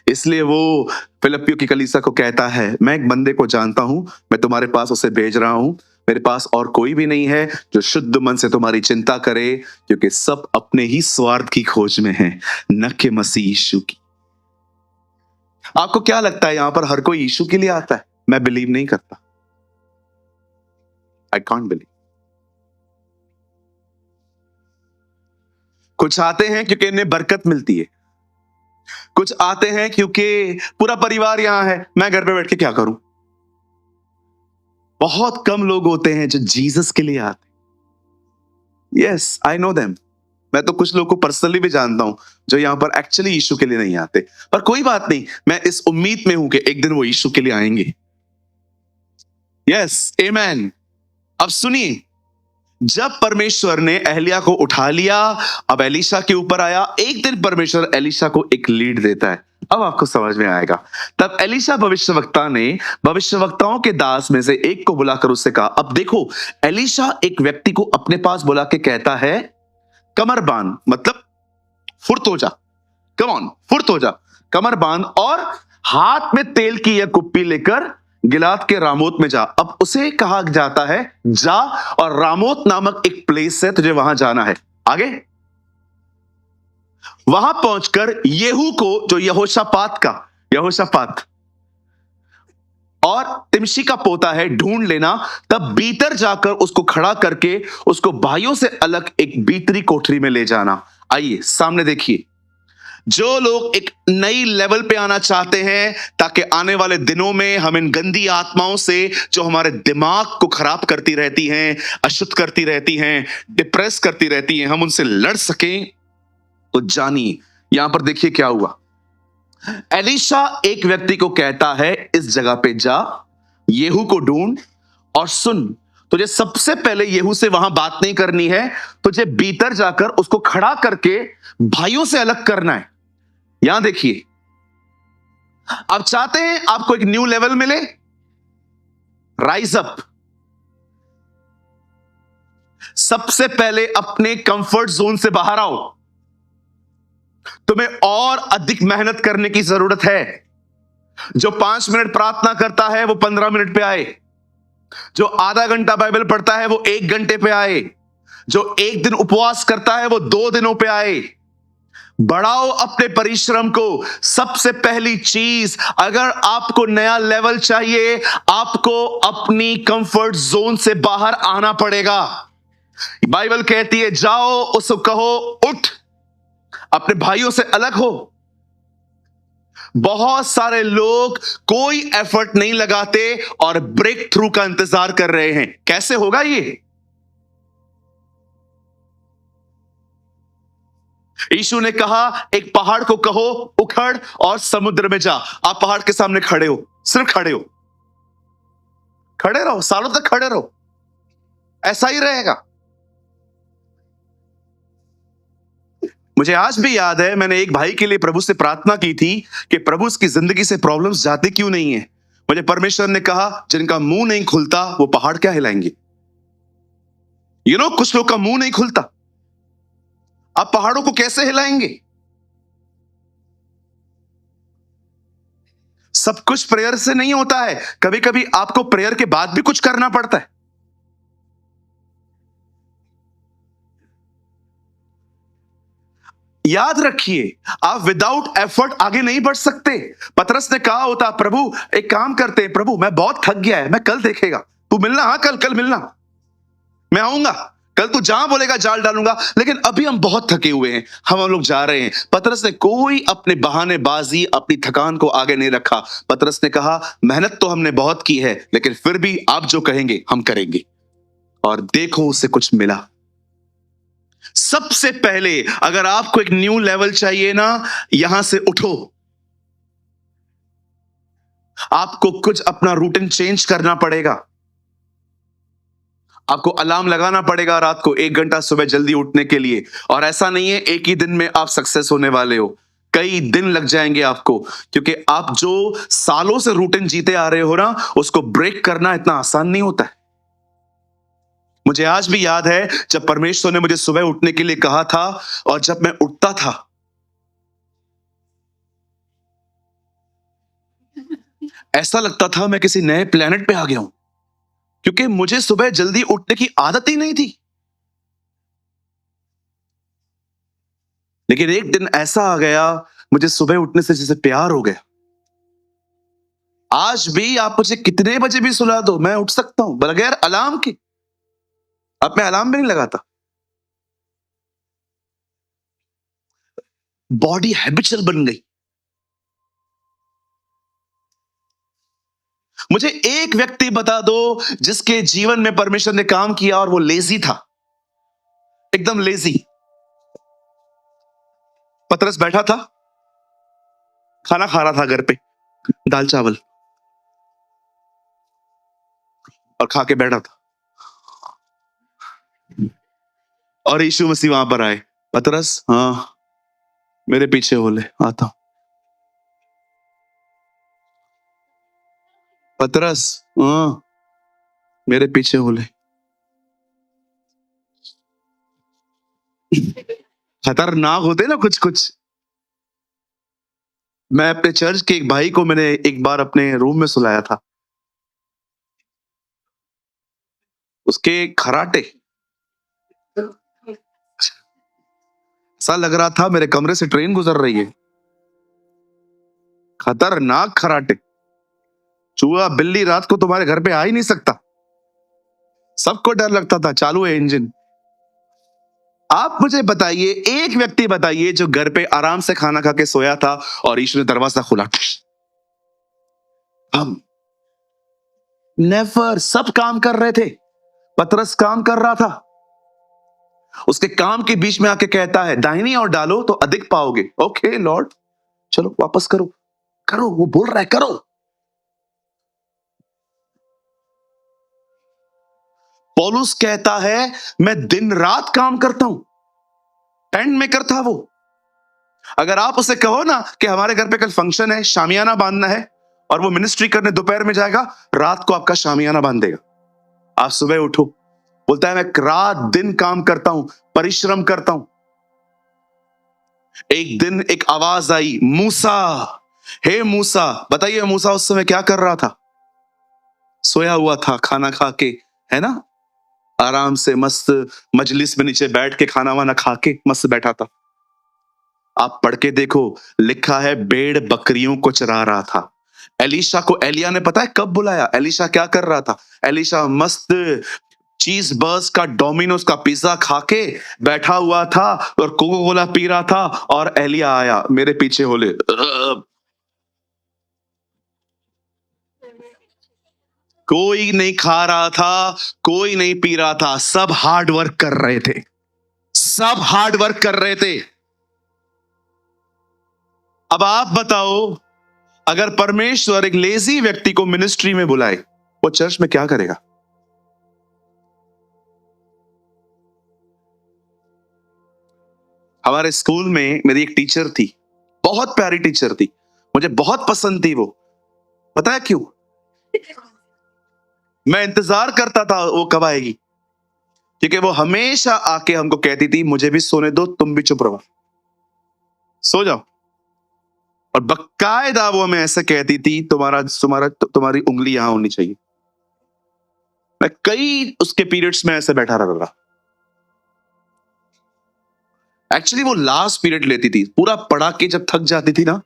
इसलिए वो फिलिपियों की कलीसिया को कहता है मैं एक बंदे को जानता हूं, मैं तुम्हारे पास उसे भेज रहा हूं। मेरे पास और कोई भी नहीं है जो शुद्ध मन से तुम्हारी चिंता करे, क्योंकि सब अपने ही स्वार्थ की खोज में हैं, न कि मसीह यीशु की। आपको क्या लगता है यहां पर हर कोई यीशु के लिए आता है? मैं बिलीव नहीं करता। I can't believe. कुछ आते हैं क्योंकि इन्हें बरकत मिलती है, कुछ आते हैं क्योंकि पूरा परिवार यहां है, मैं घर पे बैठ के क्या करूं। बहुत कम लोग होते हैं जो जीसस के लिए आते। Yes I know them. मैं तो कुछ लोगों को पर्सनली भी जानता हूं जो यहां पर एक्चुअली यीशु के लिए नहीं आते, पर कोई बात नहीं, मैं इस उम्मीद में हूं कि एक दिन वो यीशु के लिए आएंगे। यस, आमेन। अब सुनिए, जब परमेश्वर ने एलिया को उठा लिया, अब एलीशा के ऊपर आया। एक दिन परमेश्वर एलीशा को एक लीड देता है। अब आपको समझ में आएगा। तब एलीशा भविष्यवक्ता ने भविष्यवक्ताओं के दास में से एक को बुलाकर उससे कहा, अब देखो, एलीशा एक व्यक्ति को अपने पास बुला के कहता है, कमर बांध, मतलब फुर्त हो जा, कम ऑन, फुर्त हो जा, कमर बांध और हाथ में तेल की यह कुप्पी लेकर गिलाद के रामोत में जा। अब उसे कहा जाता है, जा, और रामोत नामक एक प्लेस है, तुझे वहां जाना है। आगे वहां पहुंचकर येहू को, जो यहोशापात और तिमशी का पोता है, ढूंढ लेना। तब भीतर जाकर उसको खड़ा करके उसको भाइयों से अलग एक भीतरी कोठरी में ले जाना। आइए सामने देखिए, जो लोग एक नई लेवल पे आना चाहते हैं ताकि आने वाले दिनों में हम इन गंदी आत्माओं से जो हमारे दिमाग को खराब करती रहती हैं, अशुद्ध करती रहती हैं, डिप्रेस करती रहती हैं, हम उनसे लड़ सकें, तो जानिए यहां पर देखिए क्या हुआ। एलीशा एक व्यक्ति को कहता है, इस जगह पे जा, येहू को ढूंढ और सुन। तुझे सबसे पहले येहू से वहां बात नहीं करनी है, तुझे भीतर जाकर उसको खड़ा करके भाइयों से अलग करना है। यहां देखिए, आप चाहते हैं आपको एक न्यू लेवल मिले, राइज अप। सबसे पहले अपने कंफर्ट जोन से बाहर आओ। तुम्हें और अधिक मेहनत करने की जरूरत है। जो 5 मिनट प्रार्थना करता है वो 15 मिनट पे आए, जो आधा घंटा बाइबल पढ़ता है वो 1 घंटे पे आए, जो 1 दिन उपवास करता है वो 2 दिनों पे आए। बढ़ाओ अपने परिश्रम को। सबसे पहली चीज, अगर आपको नया लेवल चाहिए, आपको अपनी कंफर्ट जोन से बाहर आना पड़ेगा। बाइबल कहती है, जाओ उसको कहो उठ, अपने भाइयों से अलग हो। बहुत सारे लोग कोई एफर्ट नहीं लगाते और ब्रेक थ्रू का इंतजार कर रहे हैं। कैसे होगा ये? यीशु ने कहा, एक पहाड़ को कहो उखड़ और समुद्र में जा। आप पहाड़ के सामने खड़े हो, सिर्फ खड़े हो, खड़े रहो, सालों तक खड़े रहो, ऐसा ही रहेगा। मुझे आज भी याद है, मैंने एक भाई के लिए प्रभु से प्रार्थना की थी कि प्रभु उसकी जिंदगी से प्रॉब्लम्स जाती क्यों नहीं है। मुझे परमेश्वर ने कहा, जिनका मुंह नहीं खुलता वो पहाड़ क्या हिलाएंगे। कुछ लोग का मुंह नहीं खुलता, आप पहाड़ों को कैसे हिलाएंगे? सब कुछ प्रेयर से नहीं होता है, कभी कभी आपको प्रेयर के बाद भी कुछ करना पड़ता है। याद रखिए, आप विदाउट एफर्ट आगे नहीं बढ़ सकते। पतरस ने कहा होता, प्रभु एक काम करते हैं, प्रभु मैं बहुत थक गया है, मैं कल देखेगा, तू मिलना, हाँ कल मिलना, मैं आऊंगा, कल तू जहां बोलेगा जाल डालूंगा, लेकिन अभी हम बहुत थके हुए हैं, हम लोग जा रहे हैं। पतरस ने कोई अपने बहानेबाजी, अपनी थकान को आगे नहीं रखा। पतरस ने कहा, मेहनत तो हमने बहुत की है, लेकिन फिर भी आप जो कहेंगे हम करेंगे। और देखो उसे कुछ मिला। सबसे पहले अगर आपको एक न्यू लेवल चाहिए ना, यहां से उठो। आपको कुछ अपना रूटीन चेंज करना पड़ेगा। आपको अलार्म लगाना पड़ेगा रात को 1 घंटा सुबह जल्दी उठने के लिए। और ऐसा नहीं है एक ही दिन में आप सक्सेस होने वाले हो, कई दिन लग जाएंगे आपको, क्योंकि आप जो सालों से रूटीन जीते आ रहे हो ना, उसको ब्रेक करना इतना आसान नहीं होता है। मुझे आज भी याद है जब परमेश्वर ने मुझे सुबह उठने के लिए कहा था, और जब मैं उठता था, ऐसा लगता था मैं किसी नए प्लेनेट पे आ गया हूं, क्योंकि मुझे सुबह जल्दी उठने की आदत ही नहीं थी। लेकिन एक दिन ऐसा आ गया, मुझे सुबह उठने से जैसे प्यार हो गया। आज भी आप मुझे कितने बजे भी सुला दो, मैं उठ सकता हूं बगैर अलार्म के। अब मैं अलार्म भी नहीं लगाता। बॉडी हैबिचुअल बन गई। मुझे एक व्यक्ति बता दो जिसके जीवन में परमेश्वर ने काम किया और वो लेजी था, एकदम लेजी। पतरस बैठा था, खाना खा रहा था घर पे, दाल चावल, और खा के बैठा था, और यीशु मसीह वहां पर आए। पतरस, हाँ मेरे पीछे हो ले, आता हूं। पतरस, हाँ मेरे पीछे हो ले। खतरनाक होते ना कुछ कुछ। मैं अपने चर्च के एक भाई को मैंने एक बार अपने रूम में सुलाया था। उसके खराटे, ऐसा लग रहा था मेरे कमरे से ट्रेन गुजर रही है। खतरनाक खराटे। चूहा बिल्ली रात को तुम्हारे घर पे आ ही नहीं सकता। सबको डर लगता था, चालू है इंजन। आप मुझे बताइए, एक व्यक्ति बताइए जो घर पे आराम से खाना खा के सोया था और यीशु ने दरवाजा खोला। हम नेवर। सब काम कर रहे थे, पतरस काम कर रहा था। उसके काम के बीच में आके कहता है, दाहिनी ओर डालो तो अधिक पाओगे। ओके लॉर्ड, चलो वापस करो, करो, वो बोल रहा है करो। पौलुस कहता है मैं दिन रात काम करता हूं। टेंट मेकर था वो। अगर आप उसे कहो ना कि हमारे घर पे कल फंक्शन है, शामियाना बांधना है, और वो मिनिस्ट्री करने दोपहर में जाएगा, रात को आपका शामियाना बांध देगा। आप सुबह उठो, बोलता है मैं रात दिन काम करता हूं, परिश्रम करता हूं। एक दिन एक आवाज आई, मूसा, हे मूसा। बताइए मूसा उस समय क्या कर रहा था? सोया हुआ था, खाना खा के, है ना, आराम से मस्त मजलिस में नीचे बैठ के खाना वाना खा के मस्त बैठा था। आप पढ़ के देखो, लिखा है भेड़ बकरियों को चरा रहा था। एलीशा को एलिया ने पता है कब बुलाया? एलीशा क्या कर रहा था? एलीशा मस्त चीज बर्स का, डोमिनोज का पिज्जा खा के बैठा हुआ था और कोका कोला पी रहा था, और एलिया आया, मेरे पीछे होले। कोई नहीं खा रहा था, कोई नहीं पी रहा था, सब हार्ड वर्क कर रहे थे, सब हार्ड वर्क कर रहे थे। अब आप बताओ, अगर परमेश्वर एक लेजी व्यक्ति को मिनिस्ट्री में बुलाए, वो चर्च में क्या करेगा? हमारे स्कूल में मेरी एक टीचर थी, बहुत प्यारी टीचर थी, मुझे बहुत पसंद थी वो। पता है क्यों? मैं इंतजार करता था वो कब आएगी, क्योंकि वो हमेशा आके हमको कहती थी मुझे भी सोने दो, तुम भी चुप रहो, सो जाओ। और बकायदा वो हमें ऐसे कहती थी, तुम्हारी उंगली यहां होनी चाहिए। मैं कई उसके पीरियड्स में ऐसे बैठा रहा। एक्चुअली वो लास्ट पीरियड लेती थी, पूरा पढ़ा के जब थक जाती थी ना,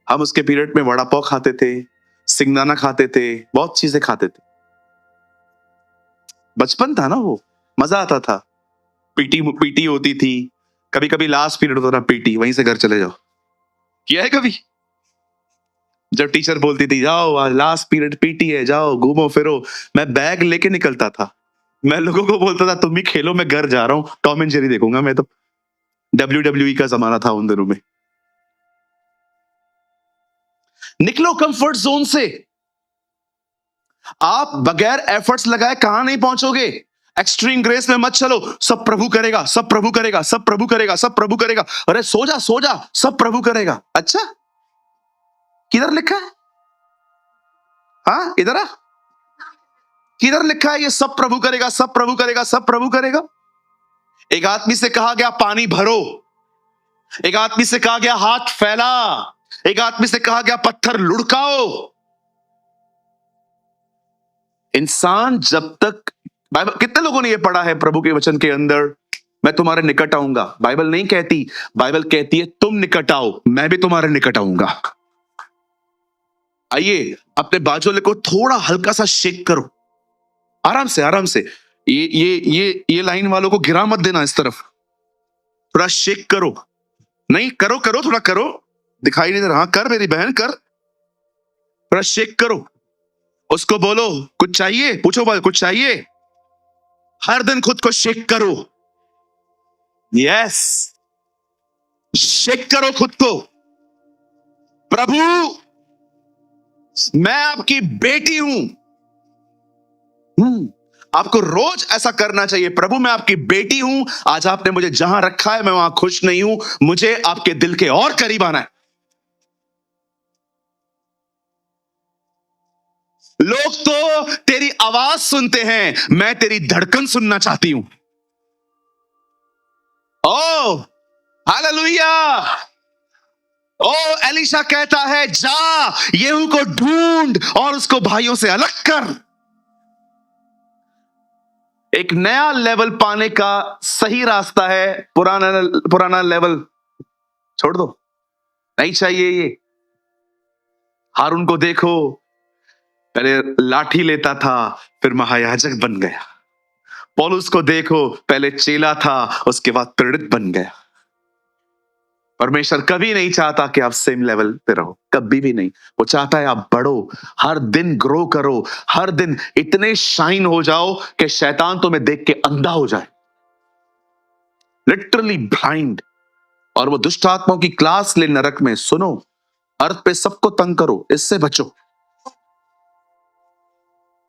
हम उसके पीरियड में वड़ा पाव खाते थे, सिंगदाना खाते थे, बहुत चीजें खाते थे। बचपन था ना वो, मजा आता था। पीटी होती थी, कभी कभी लास्ट पीरियड होता था पीटी, वहीं से घर चले जाओ। किया है कभी? जब टीचर बोलती थी जाओ आज लास्ट पीरियड पीटी है, जाओ घूमो फिरो, मैं बैग लेके निकलता था। मैं लोगों को बोलता था तुम भी खेलो, मैं घर जा रहा हूं, टॉम एंड जेरी देखूंगा मैं तो। WWE का जमाना था उन दिनों में। निकलो कंफर्ट जोन से। आप बगैर एफर्ट्स लगाए कहां नहीं पहुंचोगे। एक्सट्रीम ग्रेस में मत चलो, सब प्रभु करेगा, सब प्रभु करेगा, सब प्रभु करेगा, सब प्रभु करेगा। अरे सो जा सो जा, सब प्रभु करेगा। अच्छा, किधर लिखा है? हाँ इधर आ, किधर लिखा है ये सब प्रभु करेगा, सब प्रभु करेगा, सब प्रभु करेगा? एक आदमी से कहा गया पानी भरो, एक आदमी से कहा गया हाथ फैला, एक आदमी से कहा गया पत्थर लुढ़काओ। इंसान जब तक, बाइबल, कितने लोगों ने ये पढ़ा है प्रभु के वचन के अंदर, मैं तुम्हारे निकट आऊंगा? बाइबल नहीं कहती, बाइबल कहती है तुम निकट आओ, मैं भी तुम्हारे निकट आऊंगा। आइए अपने बाजू को थोड़ा हल्का सा शेक करो, आराम से आराम से। ये लाइन वालों को गिरा मत देना, इस तरफ थोड़ा शेक करो। नहीं करो करो, थोड़ा करो, दिखाई नहीं दे रहा, कर मेरी बहन कर, थोड़ा शेक करो। उसको बोलो कुछ चाहिए, पूछो बोल कुछ चाहिए। हर दिन खुद को शेक करो। यस, शेक करो खुद को, प्रभु मैं आपकी बेटी हूं। आपको रोज ऐसा करना चाहिए, प्रभु मैं आपकी बेटी हूं, आज आपने मुझे जहां रखा है मैं वहां खुश नहीं हूं, मुझे आपके दिल के और करीब आना है। लोग तो तेरी आवाज सुनते हैं, मैं तेरी धड़कन सुनना चाहती हूं। ओ हालेलुया। ओ एलीशा कहता है जा येहू को ढूंढ और उसको भाइयों से अलग कर। एक नया लेवल पाने का सही रास्ता है पुराना लेवल छोड़ दो, नहीं चाहिए ये। हारून को देखो, पहले लाठी लेता था फिर महायाजक बन गया। पौलुस को देखो, पहले चेला था उसके बाद प्रेरित बन गया। परमेश्वर कभी नहीं चाहता कि आप सेम लेवल पे रहो, कभी भी नहीं। वो चाहता है आप बढ़ो, हर दिन ग्रो करो, हर दिन इतने शाइन हो जाओ कि शैतान तुम्हें देख के अंधा हो जाए, लिटरली ब्लाइंड। और वो दुष्ट आत्माओं की क्लास ले नरक में। सुनो, अर्थ पे सबको तंग करो, इससे बचो,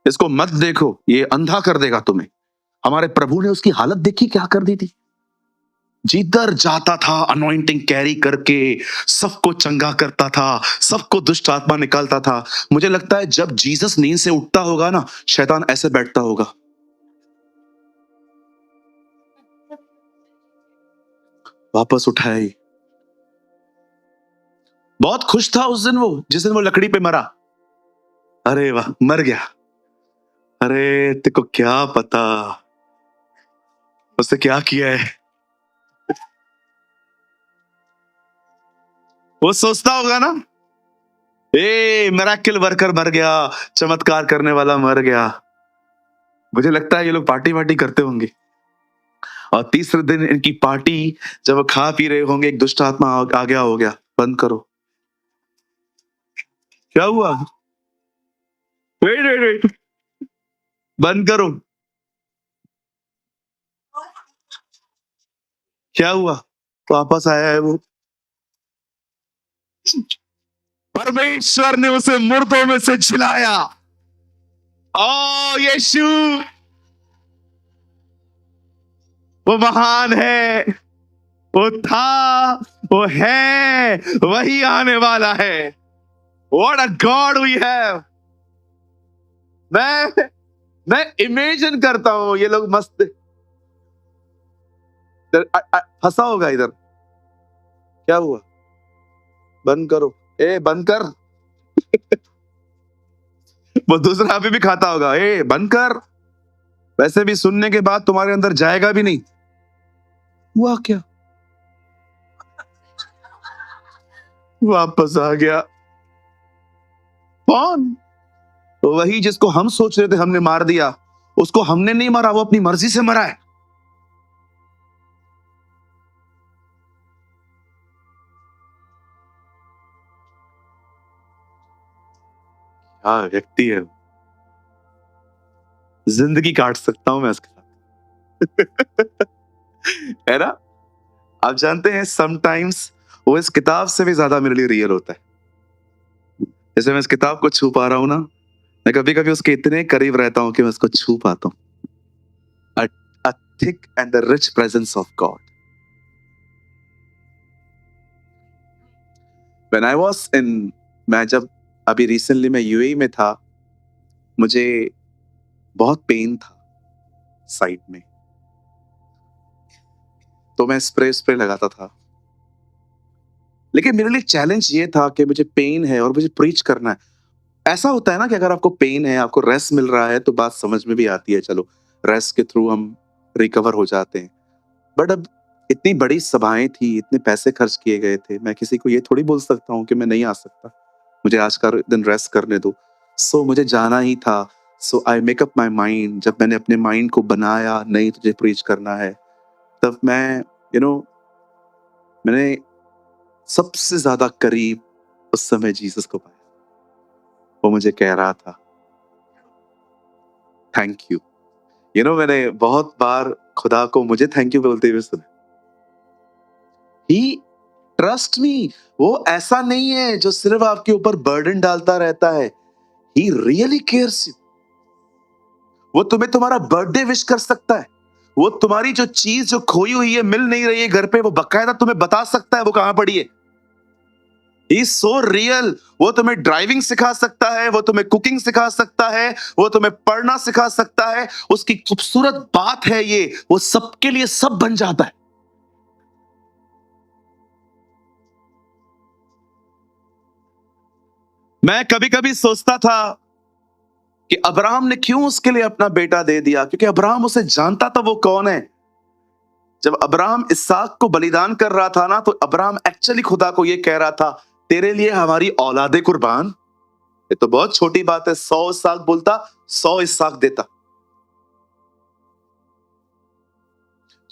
इसको मत देखो, ये अंधा कर देगा तुम्हें। हमारे प्रभु ने उसकी हालत देखी क्या कर दी थी। जिधर जाता था अनॉइंटिंग कैरी करके सबको चंगा करता था, सबको दुष्ट आत्मा निकालता था। मुझे लगता है जब जीसस नींद से उठता होगा ना, शैतान ऐसे बैठता होगा, वापस उठाए। बहुत खुश था उस दिन वो, जिस दिन वो लकड़ी पे मरा। अरे वाह, मर गया। अरे तेको क्या पता उसने क्या किया है। वो सोचता होगा ना, मिरेकल वर्कर मर गया, चमत्कार करने वाला मर गया। मुझे लगता है ये लोग पार्टी वार्टी करते होंगे। और तीसरे दिन इनकी पार्टी, जब वो खा पी रहे होंगे, एक दुष्ट आत्मा आ गया हो गया, बंद करो। क्या हुआ? वेट वेट वेट, बंद करो। क्या हुआ? वापस आया है वो। परमेश्वर ने उसे मुर्दों में से जिलाया। ओ यीशु, वो महान है, वो था, वो है, वही आने वाला है। What a God we have। मैं इमेजिन करता हूं ये लोग मस्त फंसा होगा इधर। क्या हुआ? बंद करो, बंद कर। वो दूसरा अभी भी खाता होगा, बंद कर। वैसे भी सुनने के बाद तुम्हारे अंदर जाएगा भी नहीं। हुआ क्या? वापस आ गया। कौन? वही जिसको हम सोच रहे थे हमने मार दिया, उसको हमने नहीं मारा, वो अपनी मर्जी से मरा है। क्या व्यक्ति है, जिंदगी काट सकता हूं मैं उसके साथ। है ना? आप जानते हैं समटाइम्स वो इस किताब से भी ज्यादा मेरे लिए रियल होता है। जैसे मैं इस किताब को छू पा रहा हूं ना, मैं कभी कभी उसके इतने करीब रहता हूं कि मैं उसको छू पाता हूं। A thick and the rich presence of God. When I was in, मैं जब अभी रिसेंटली मैं यूएई में था, मुझे बहुत पेन था साइड में, तो मैं स्प्रे लगाता था। लेकिन मेरे लिए चैलेंज ये था कि मुझे पेन है और मुझे प्रीच करना है। ऐसा होता है ना कि अगर आपको पेन है, आपको रेस्ट मिल रहा है, तो बात समझ में भी आती है, चलो रेस्ट के थ्रू हम रिकवर हो जाते हैं। बट अब इतनी बड़ी सभाएं थी, इतने पैसे खर्च किए गए थे, मैं किसी को ये थोड़ी बोल सकता हूँ कि मैं नहीं आ सकता, मुझे आज का दिन रेस्ट करने दो। सो मुझे जाना ही था। So I make up my mind. जब मैंने अपने माइंड को बनाया, नहीं तुझे प्रीच करना है, तब मैं मैंने सबसे ज्यादा करीब उस समय जीसस को पाया। वो मुझे कह रहा था थैंक यू। मैंने बहुत बार खुदा को मुझे थैंक यू बोलते हुए सुना। ही ट्रस्ट मी, वो ऐसा नहीं है जो सिर्फ आपके ऊपर बर्डन डालता रहता है। He really cares you. वो तुम्हें तुम्हारा बर्थडे विश कर सकता है। वो तुम्हारी जो चीज जो खोई हुई है, मिल नहीं रही है घर पे, वो बकायदा तुम्हें बता सकता है वो कहां पड़ी है। He is so real। वो तुम्हें ड्राइविंग सिखा सकता है, वो तुम्हें कुकिंग सिखा सकता है, वो तुम्हें पढ़ना सिखा सकता है। उसकी खूबसूरत बात है ये, वो सबके लिए सब बन जाता है। मैं कभी कभी सोचता था कि अब्राहम ने क्यों उसके लिए अपना बेटा दे दिया, क्योंकि अब्राहम उसे जानता था वो कौन है। जब अब्राहम इसहाक को बलिदान कर रहा था ना, तो अब्राहम एक्चुअली खुदा को ये कह रहा था, तेरे लिए हमारी औलादे कुर्बान। ये तो बहुत छोटी बात है, 100 इसहाक बोलता, 100 इसहाक देता।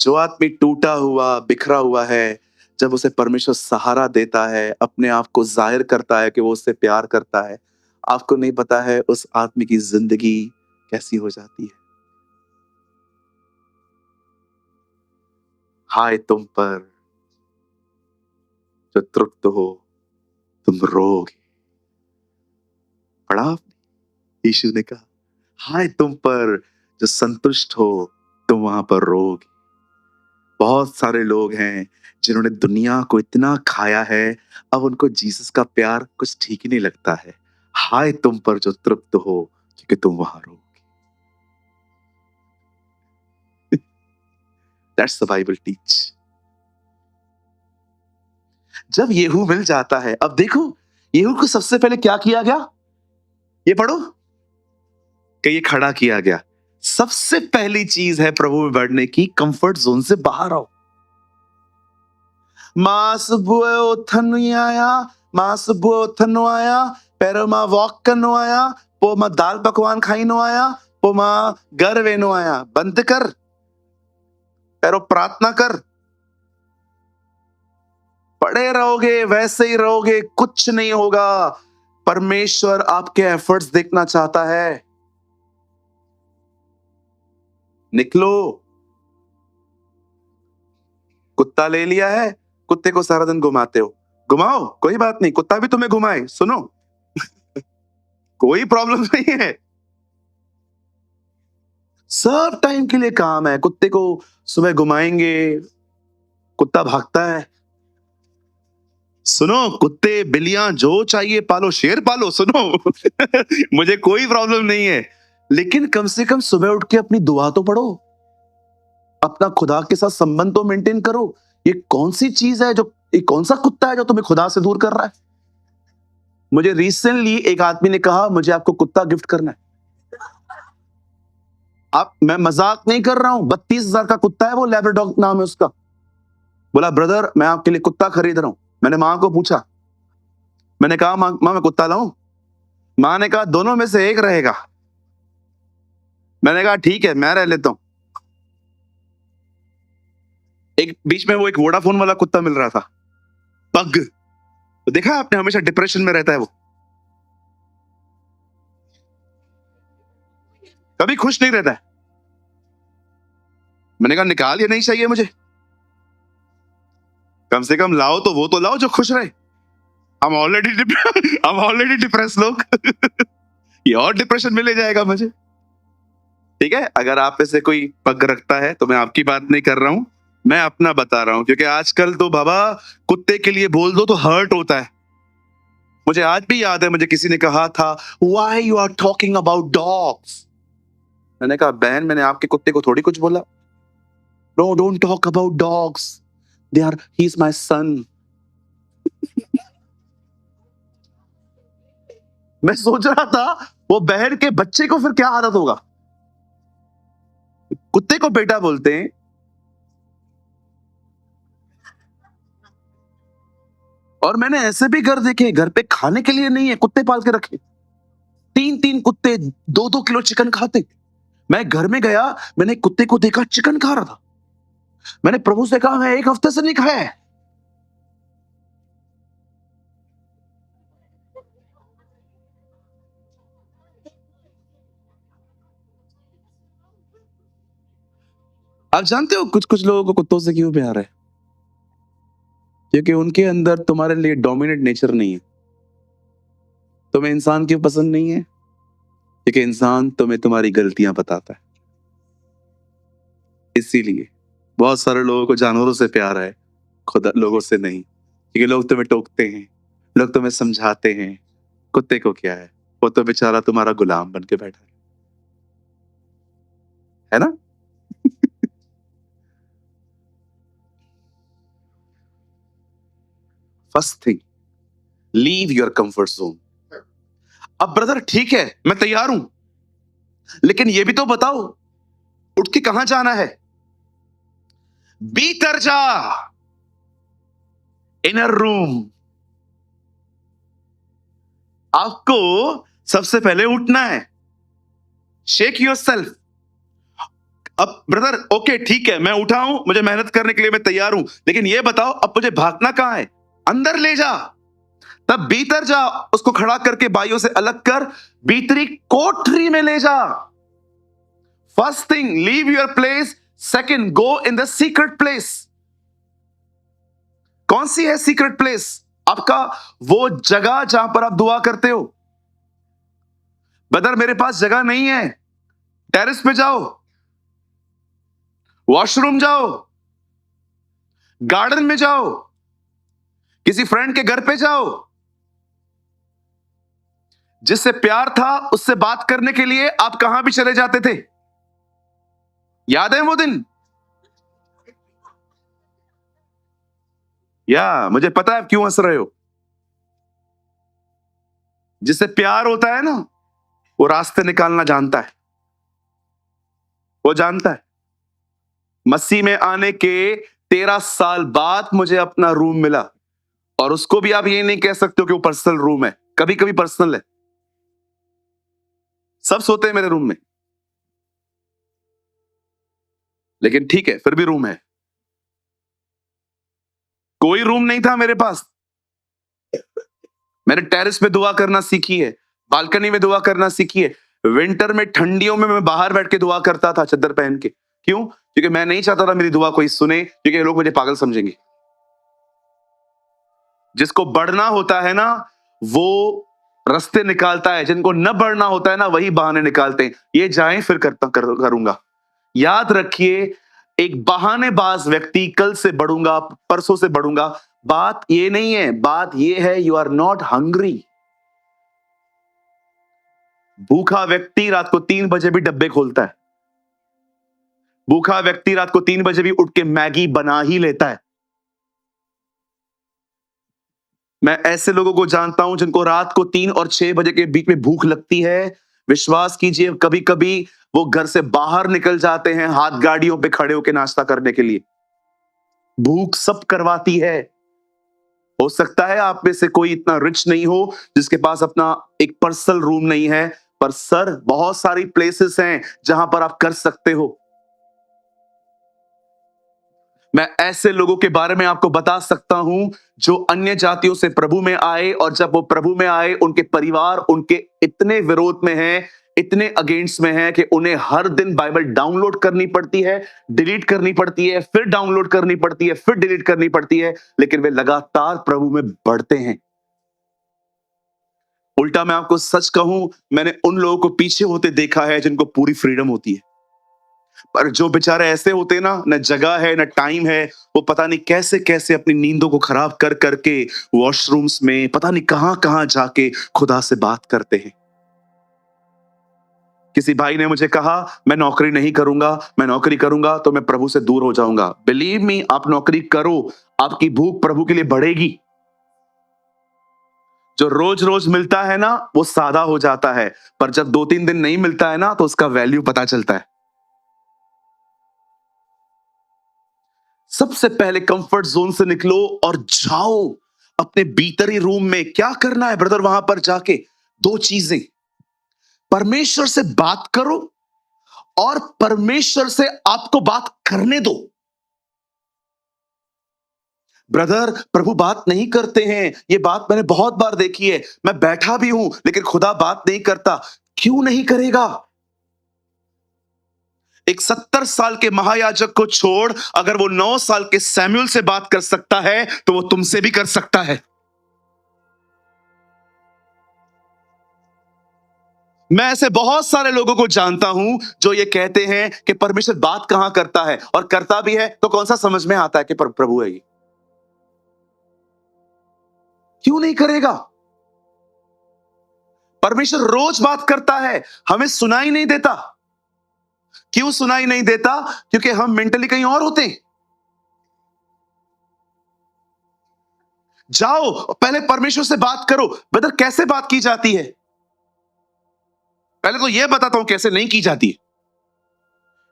जो आदमी टूटा हुआ बिखरा हुआ है, जब उसे परमेश्वर सहारा देता है, अपने आप को जाहिर करता है कि वो उससे प्यार करता है, आपको नहीं पता है उस आदमी की जिंदगी कैसी हो जाती है। हाय तुम पर जो तृप्त हो, तुम रोगे। पढ़ा यीशु ने कहा, हाय तुम पर जो संतुष्ट हो, तुम वहां पर रोगे। बहुत सारे लोग हैं जिन्होंने दुनिया को इतना खाया है, अब उनको जीसस का प्यार कुछ ठीक ही नहीं लगता है। हाय तुम पर जो तृप्त हो, क्योंकि तुम वहां रहोगे। That's the Bible teach. जब येहू मिल जाता है, अब देखो येहू को सबसे पहले क्या किया गया, ये पढ़ो कि ये खड़ा किया गया। सबसे पहली चीज है प्रभु में बढ़ने की, कंफर्ट जोन से बाहर आओ। मां सुबह उथन आया, मां सुबह उथन आया, पहिरियों मां वॉक करनो आया, पोइ मां दाल पकवान खाईनो आया, पोइ मां घर वेनो आया। बंद कर, पहिरियों प्रार्थना कर। पड़े रहोगे वैसे ही रहोगे, कुछ नहीं होगा। परमेश्वर आपके एफर्ट्स देखना चाहता है। निकलो। कुत्ता ले लिया है, कुत्ते को सारा दिन घुमाते हो, घुमाओ, कोई बात नहीं, कुत्ता भी तुम्हें घुमाए, सुनो कोई प्रॉब्लम नहीं है। सब टाइम के लिए काम है। कुत्ते को सुबह घुमाएंगे, कुत्ता भागता है। सुनो, कुत्ते बिल्लियां जो चाहिए पालो, शेर पालो, सुनो मुझे कोई प्रॉब्लम नहीं है, लेकिन कम से कम सुबह उठ के अपनी दुआ तो पढ़ो, अपना खुदा के साथ संबंध तो मेंटेन करो। ये कौन सी चीज है जो, ये कौन सा कुत्ता है जो तुम्हें खुदा से दूर कर रहा है? मुझे रिसेंटली एक आदमी ने कहा, मुझे आपको कुत्ता गिफ्ट करना है। आप, मैं मजाक नहीं कर रहा हूं, 32,000 का कुत्ता है वो, लैब्राडोर नाम है उसका। बोला ब्रदर मैं आपके लिए कुत्ता खरीद रहा हूं। मैंने मां को पूछा, मैंने कहा मां मैं कुत्ता लाऊं? मां ने कहा दोनों में से एक रहेगा। मैंने कहा ठीक है, मैं रह लेता हूं। एक बीच में वो एक वोडाफोन वाला कुत्ता मिल रहा था, पग, तो देखा आपने, हमेशा डिप्रेशन में रहता है वो, कभी खुश नहीं रहता है। मैंने कहा निकाल, ये नहीं चाहिए मुझे, कम से कम लाओ तो वो तो लाओ जो खुश रहे। हम ऑलरेडी डिप्रेस लोग ये और डिप्रेशन में ले जाएगा मुझे। ठीक है, अगर आप में से कोई पग रखता है तो मैं आपकी बात नहीं कर रहा हूं, मैं अपना बता रहा हूं, क्योंकि आजकल तो बाबा कुत्ते के लिए बोल दो तो हर्ट होता है। मुझे आज भी याद है, मुझे किसी ने कहा था, why you are talking about dogs. मैंने कहा बहन, मैंने आपके कुत्ते को थोड़ी कुछ बोला। No, don't talk about dogs, they are, he is my son. मैं सोच रहा था वो बहन के बच्चे को फिर क्या आदत होगा। कुत्ते को बेटा बोलते हैं। और मैंने ऐसे भी घर देखे, घर पे खाने के लिए नहीं है, कुत्ते पाल के रखे, 3-3 कुत्ते 2-2 किलो चिकन खाते। मैं घर में गया, मैंने कुत्ते को देखा चिकन खा रहा था। मैंने प्रभु से कहा, मैं 1 हफ्ते से नहीं खाया है। आप जानते हो कुछ कुछ लोगों को कुत्तों से क्यों प्यार है? क्योंकि उनके अंदर तुम्हारे लिए डोमिनेट नेचर नहीं है। तुम्हें इंसान क्यों पसंद नहीं है? क्योंकि इंसान तुम्हें तुम्हारी गलतियां बताता है। इसीलिए बहुत सारे लोगों को जानवरों से प्यार है, खुदा लोगों से नहीं। क्योंकि लोग तुम्हें टोकते हैं, लोग तुम्हें समझाते हैं। कुत्ते को क्या है, वो तो बेचारा तुम्हारा गुलाम बन के बैठा है ना? First thing, leave your comfort zone. अब ब्रदर ठीक है, मैं तैयार हूं, लेकिन ये भी तो बताओ उठ के कहां जाना है। भीतर जा, इनर रूम। आपको सबसे पहले उठना है। Shake yourself. अब ब्रदर ओके ठीक है, मैं उठा हूं, मुझे मेहनत करने के लिए मैं तैयार हूं, लेकिन ये बताओ अब मुझे भागना कहां है? अंदर ले जा। तब भीतर जा, उसको खड़ा करके बाइयों से अलग कर, भीतरी कोठरी में ले जा। First thing, leave your place. Second, go in the secret place. कौन सी है सीक्रेट प्लेस? आपका वो जगह जहां पर आप दुआ करते हो। ब्रदर मेरे पास जगह नहीं है, टेरेस पे जाओ, वॉशरूम जाओ, गार्डन में जाओ, किसी फ्रेंड के घर पे जाओ। जिससे प्यार था उससे बात करने के लिए आप कहां भी चले जाते थे। याद है वो दिन? या मुझे पता है आप क्यों हंस रहे हो। जिससे प्यार होता है ना, वो रास्ते निकालना जानता है, वो जानता है। मसीह में आने के 13 साल बाद मुझे अपना रूम मिला, और उसको भी आप ये नहीं कह सकते हो कि वो पर्सनल रूम है। कभी कभी पर्सनल है, सब सोते हैं मेरे रूम में, लेकिन ठीक है फिर भी रूम है। कोई रूम नहीं था मेरे पास। मैंने टेरेस पे दुआ करना सीखी है, बालकनी में दुआ करना सीखी है। विंटर में, ठंडियों में मैं बाहर बैठ के दुआ करता था चादर पहन के। क्यों? क्योंकि मैं नहीं चाहता था मेरी दुआ कोई सुने, क्योंकि लोग मुझे पागल समझेंगे। जिसको बढ़ना होता है ना, वो रास्ते निकालता है, जिनको न बढ़ना होता है ना, वही बहाने निकालते हैं। ये जाएं फिर करूंगा। याद रखिए, एक बहानेबाज व्यक्ति कल से बढ़ूंगा, परसों से बढ़ूंगा, बात ये नहीं है। बात ये है, यू आर नॉट हंग्री। भूखा व्यक्ति रात को 3 बजे भी डब्बे खोलता है। भूखा व्यक्ति रात को 3 बजे भी उठ के मैगी बना ही लेता है। मैं ऐसे लोगों को जानता हूं जिनको रात को 3 और 6 बजे के बीच में भूख लगती है। विश्वास कीजिए, कभी कभी वो घर से बाहर निकल जाते हैं हाथ गाड़ियों पे खड़े होकर नाश्ता करने के लिए। भूख सब करवाती है। हो सकता है आप में से कोई इतना रिच नहीं हो जिसके पास अपना एक पर्सनल रूम नहीं है, पर सर बहुत सारी प्लेसेस हैं जहां पर आप कर सकते हो। मैं ऐसे लोगों के बारे में आपको बता सकता हूं जो अन्य जातियों से प्रभु में आए, और जब वो प्रभु में आए उनके परिवार उनके इतने विरोध में हैं, इतने अगेंस्ट में हैं कि उन्हें हर दिन बाइबल डाउनलोड करनी पड़ती है, डिलीट करनी पड़ती है, फिर डाउनलोड करनी पड़ती है, फिर डिलीट करनी पड़ती है, लेकिन वे लगातार प्रभु में बढ़ते हैं। उल्टा मैं आपको सच कहूं, मैंने उन लोगों को पीछे होते देखा है जिनको पूरी फ्रीडम होती है, पर जो बेचारे ऐसे होते हैं ना, न जगह है न टाइम है, वो पता नहीं कैसे कैसे अपनी नींदों को खराब कर करके वॉशरूम्स में पता नहीं कहां कहां जाके खुदा से बात करते हैं। किसी भाई ने मुझे कहा, मैं नौकरी नहीं करूंगा, मैं नौकरी करूंगा तो मैं प्रभु से दूर हो जाऊंगा। बिलीव मी, आप नौकरी करो, आपकी भूख प्रभु के लिए बढ़ेगी। जो रोज रोज मिलता है ना, वो सादा हो जाता है, पर जब 2-3 दिन नहीं मिलता है ना, तो उसका वैल्यू पता चलता है। सबसे पहले कंफर्ट जोन से निकलो और जाओ अपने भीतरी रूम में। क्या करना है ब्रदर वहां पर जाके? 2 चीजें, परमेश्वर से बात करो और परमेश्वर से आपको बात करने दो। ब्रदर प्रभु बात नहीं करते हैं, ये बात मैंने बहुत बार देखी है, मैं बैठा भी हूं लेकिन खुदा बात नहीं करता। क्यों नहीं करेगा? एक 70 साल के महायाजक को छोड़ अगर वो 9 साल के सैमुअल से बात कर सकता है तो वो तुमसे भी कर सकता है। मैं ऐसे बहुत सारे लोगों को जानता हूं जो ये कहते हैं कि परमेश्वर बात कहां करता है, और करता भी है तो कौन सा समझ में आता है कि प्रभु है ये। क्यों नहीं करेगा? परमेश्वर रोज बात करता है, हमें सुनाई नहीं देता। क्यों सुनाई नहीं देता? क्योंकि हम मेंटली कहीं और होते हैं। जाओ पहले परमेश्वर से बात करो। ब्रदर कैसे बात की जाती है? पहले तो यह बताता हूं कैसे नहीं की जाती है।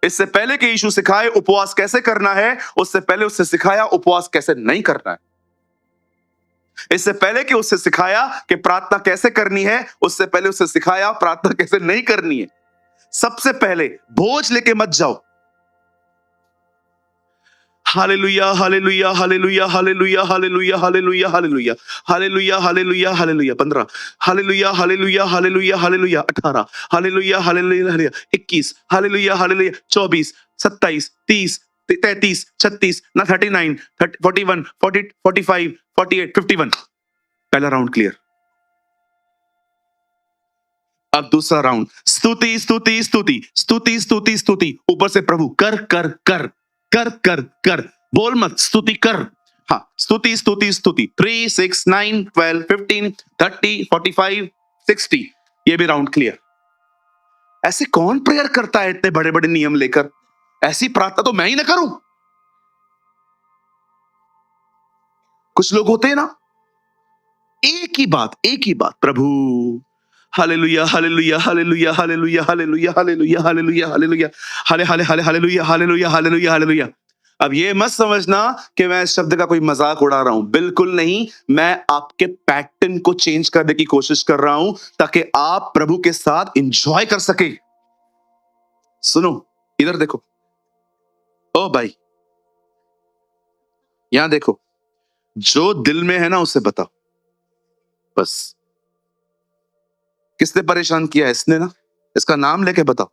इससे पहले कि यीशु सिखाए उपवास कैसे करना है, उससे पहले उससे सिखाया उपवास कैसे नहीं करना है। इससे पहले कि उससे सिखाया कि प्रार्थना कैसे करनी है, उससे पहले उससे सिखाया प्रार्थना कैसे नहीं करनी है। सबसे पहले बोझ लेके मत जाओ। Hallelujah hallelujah hallelujah hallelujah hallelujah hallelujah hallelujah hallelujah hallelujah hallelujah 15 hallelujah hallelujah hallelujah hallelujah 18 hallelujah hallelujah hallelujah 21 hallelujah hallelujah 24 27 30 33 36 ना 39 41 40 45 48 51। पहला राउंड क्लियर। अब दूसरा राउंड स्तुति स्तुति स्तुति स्तुति स्तुति स्तुति। ऊपर से प्रभु कर कर कर कर कर कर, बोल मत, स्तुति कर। हाँ, स्तुति स्तुति स्तुति 3 6 9 12 15 30 45 60। ये भी राउंड क्लियर। ऐसे कौन प्रेयर करता है इतने बड़े बड़े नियम लेकर? ऐसी प्रार्थना तो मैं ही ना करूं। कुछ लोग होते हैं ना, एक ही बात प्रभु hallelujah hallelujah hallelujah hallelujah hallelujah hallelujah hallelujah hallelujah हाले हाले हाले हालेलुया हालेलुया हालेलुया हालेलुया। अब ये मत समझना कि मैं इस शब्द का कोई मजाक उड़ा रहा हूं, बिल्कुल नहीं। मैं आपके पैटर्न को चेंज करने की कोशिश कर रहा हूं ताकि आप प्रभु के साथ एंजॉय कर सके। सुनो, इधर देखो। ओ भाई, यहां देखो। जो दिल में है ना उसे बताओ बस। किसने परेशान किया है? इसने ना। इसका नाम लेके बताओ।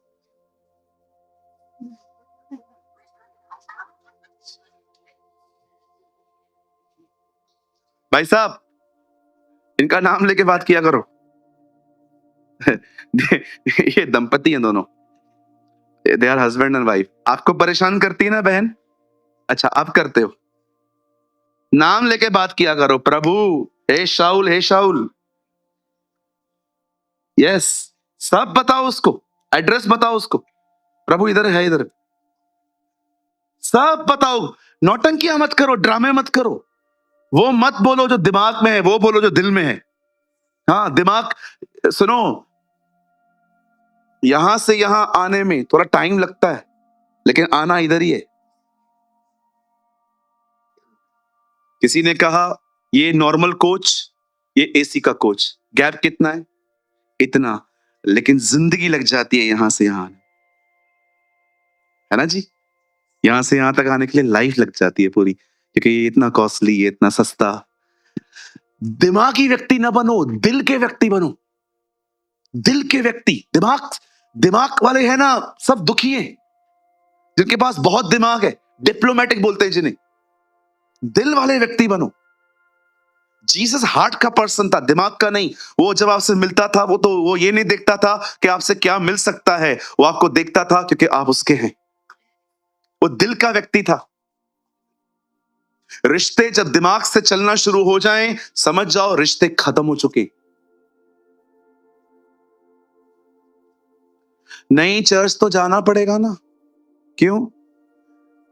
भाई साहब, इनका नाम लेके बात किया करो। ये दंपति हैं दोनों, they are husband and wife. आपको परेशान करती है ना बहन? अच्छा, आप करते हो। नाम लेके बात किया करो। प्रभु, हे शाउल, हे शाउल। यस, सब बताओ उसको, एड्रेस बताओ उसको। प्रभु इधर है, इधर। सब बताओ। नौटंकियां मत करो, ड्रामे मत करो। वो मत बोलो जो दिमाग में है, वो बोलो जो दिल में है। हाँ, दिमाग सुनो, यहां से यहां आने में थोड़ा टाइम लगता है, लेकिन आना इधर ही है। किसी ने कहा ये नॉर्मल कोच, ये एसी का कोच, गैप कितना है? इतना। लेकिन जिंदगी लग जाती है यहां से यहां, है ना जी? यहां से यहां तक आने के लिए लाइफ लग जाती है पूरी, क्योंकि ये इतना कॉस्टली, ये इतना सस्ता। दिमागी व्यक्ति ना बनो, दिल के व्यक्ति बनो। दिल के व्यक्ति। दिमाग दिमाग वाले हैं ना, सब दुखी हैं। जिनके पास बहुत दिमाग है, डिप्लोमेटिक बोलते हैं जिन्हें। दिल वाले व्यक्ति बनो। जीसस हार्ट का पर्सन था, दिमाग का नहीं। वो जब आपसे मिलता था, वो ये नहीं देखता था कि आपसे क्या मिल सकता है, वो आपको देखता था क्योंकि आप उसके हैं। वो दिल का व्यक्ति था। रिश्ते जब दिमाग से चलना शुरू हो जाएं, समझ जाओ रिश्ते खत्म हो चुके। नहीं, चर्च तो जाना पड़ेगा ना। क्यों?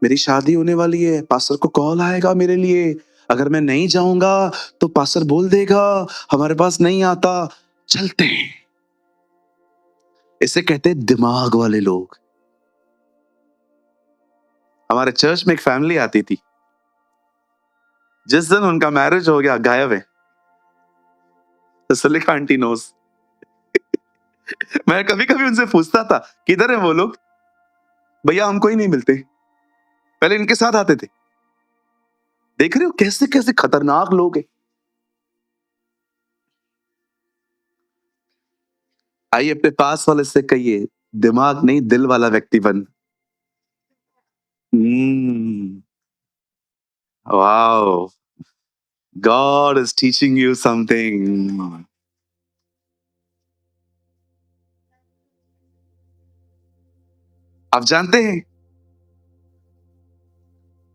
मेरी शादी होने वाली है, पास्टर को कॉल आएगा मेरे लिए। अगर मैं नहीं जाऊंगा तो पास्टर बोल देगा हमारे पास नहीं आता। चलते हैं। इसे कहते हैं दिमाग वाले लोग। हमारे चर्च में एक फैमिली आती थी, जिस दिन उनका मैरिज हो गया गायब है। Sulekha aunty knows. मैं कभी कभी उनसे पूछता था किधर है वो लोग। भैया हमको ही नहीं मिलते। पहले इनके साथ आते थे। देख रहे हो कैसे कैसे खतरनाक लोग हैं। आइए अपने पास वाले से कहिए, दिमाग नहीं दिल वाला व्यक्ति बन। Wow. God is teaching you something. आप जानते हैं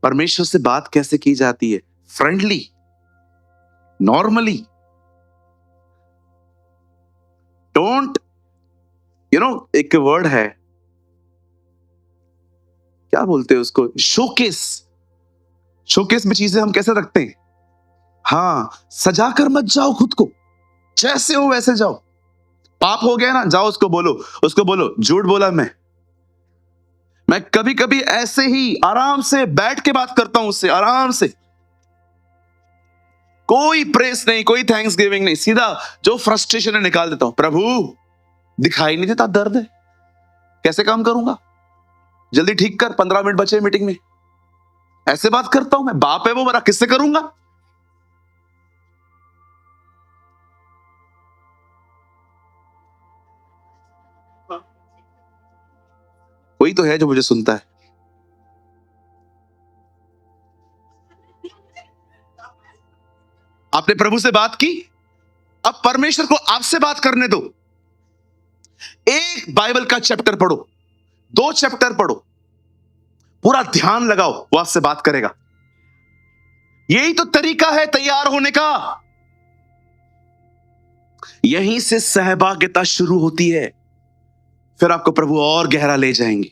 परमेश्वर से बात कैसे की जाती है? Friendly, normally. डोंट, एक वर्ड है, क्या बोलते हैं उसको? शोकेस। शोकेस में चीजें हम कैसे रखते हैं? हाँ, सजा कर मत जाओ खुद को, जैसे हो वैसे जाओ। पाप हो गया ना, जाओ उसको बोलो झूठ बोला मैं कभी कभी ऐसे ही आराम से बैठ के बात करता हूं उससे, आराम से, कोई प्रेस नहीं, कोई थैंक्स गिविंग नहीं, सीधा जो फ्रस्ट्रेशन है निकाल देता हूं। प्रभु, दिखाई नहीं देता दर्द है, कैसे काम करूंगा, जल्दी ठीक कर, 15 मिनट बचे मीटिंग में। ऐसे बात करता हूं मैं, बाप है वो मेरा, किससे करूंगा? कोई तो है जो मुझे सुनता है। आपने प्रभु से बात की, अब परमेश्वर को आपसे बात करने दो। एक बाइबल का चैप्टर पढ़ो, 2 चैप्टर पढ़ो, पूरा ध्यान लगाओ, वो आपसे बात करेगा। यही तो तरीका है तैयार होने का। यहीं से सहभागिता शुरू होती है, फिर आपको प्रभु और गहरा ले जाएंगे।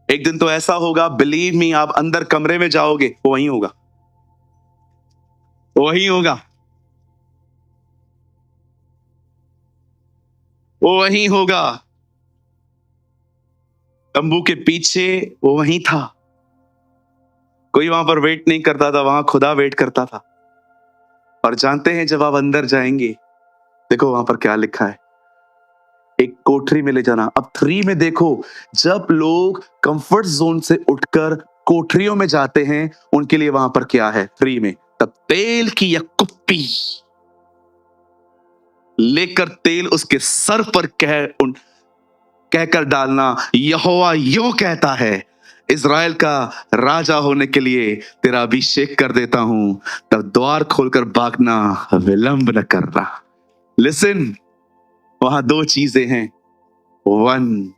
एक दिन तो ऐसा होगा, बिलीव मी, आप अंदर कमरे में जाओगे, वो वहीं होगा, वहीं होगा, वो वहीं होगा। तंबू के पीछे वो वहीं था, कोई वहां पर वेट नहीं करता था, वहां खुदा वेट करता था। और जानते हैं जब आप अंदर जाएंगे, देखो वहां पर क्या लिखा है, एक कोठरी में ले जाना। अब 3 में देखो, जब लोग कंफर्ट जोन से उठकर कोठरियों में जाते हैं, उनके लिए वहां पर क्या है 3 में? तब तेल की यह कुप्पी लेकर तेल उसके सर पर कहकर डालना, यहोवा यूं कहता है, इज़राइल का राजा होने के लिए तेरा अभिषेक कर देता हूं, तब द्वार खोलकर भागना, विलंब न करना। लिसन, वहां 2 चीजें हैं, 1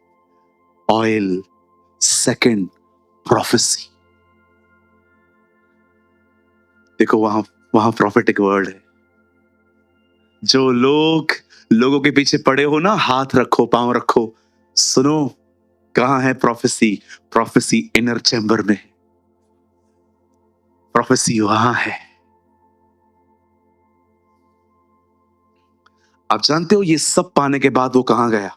ऑयल, 2 प्रोफेसी। देखो वहां वहां प्रॉफिटिक वर्ड है। जो लोगों के पीछे पड़े हो ना, हाथ रखो, पांव रखो, सुनो, कहां है प्रोफेसी? प्रोफेसी इनर चैम्बर में, प्रोफेसी वहां है। आप जानते हो ये सब पाने के बाद वो कहां गया?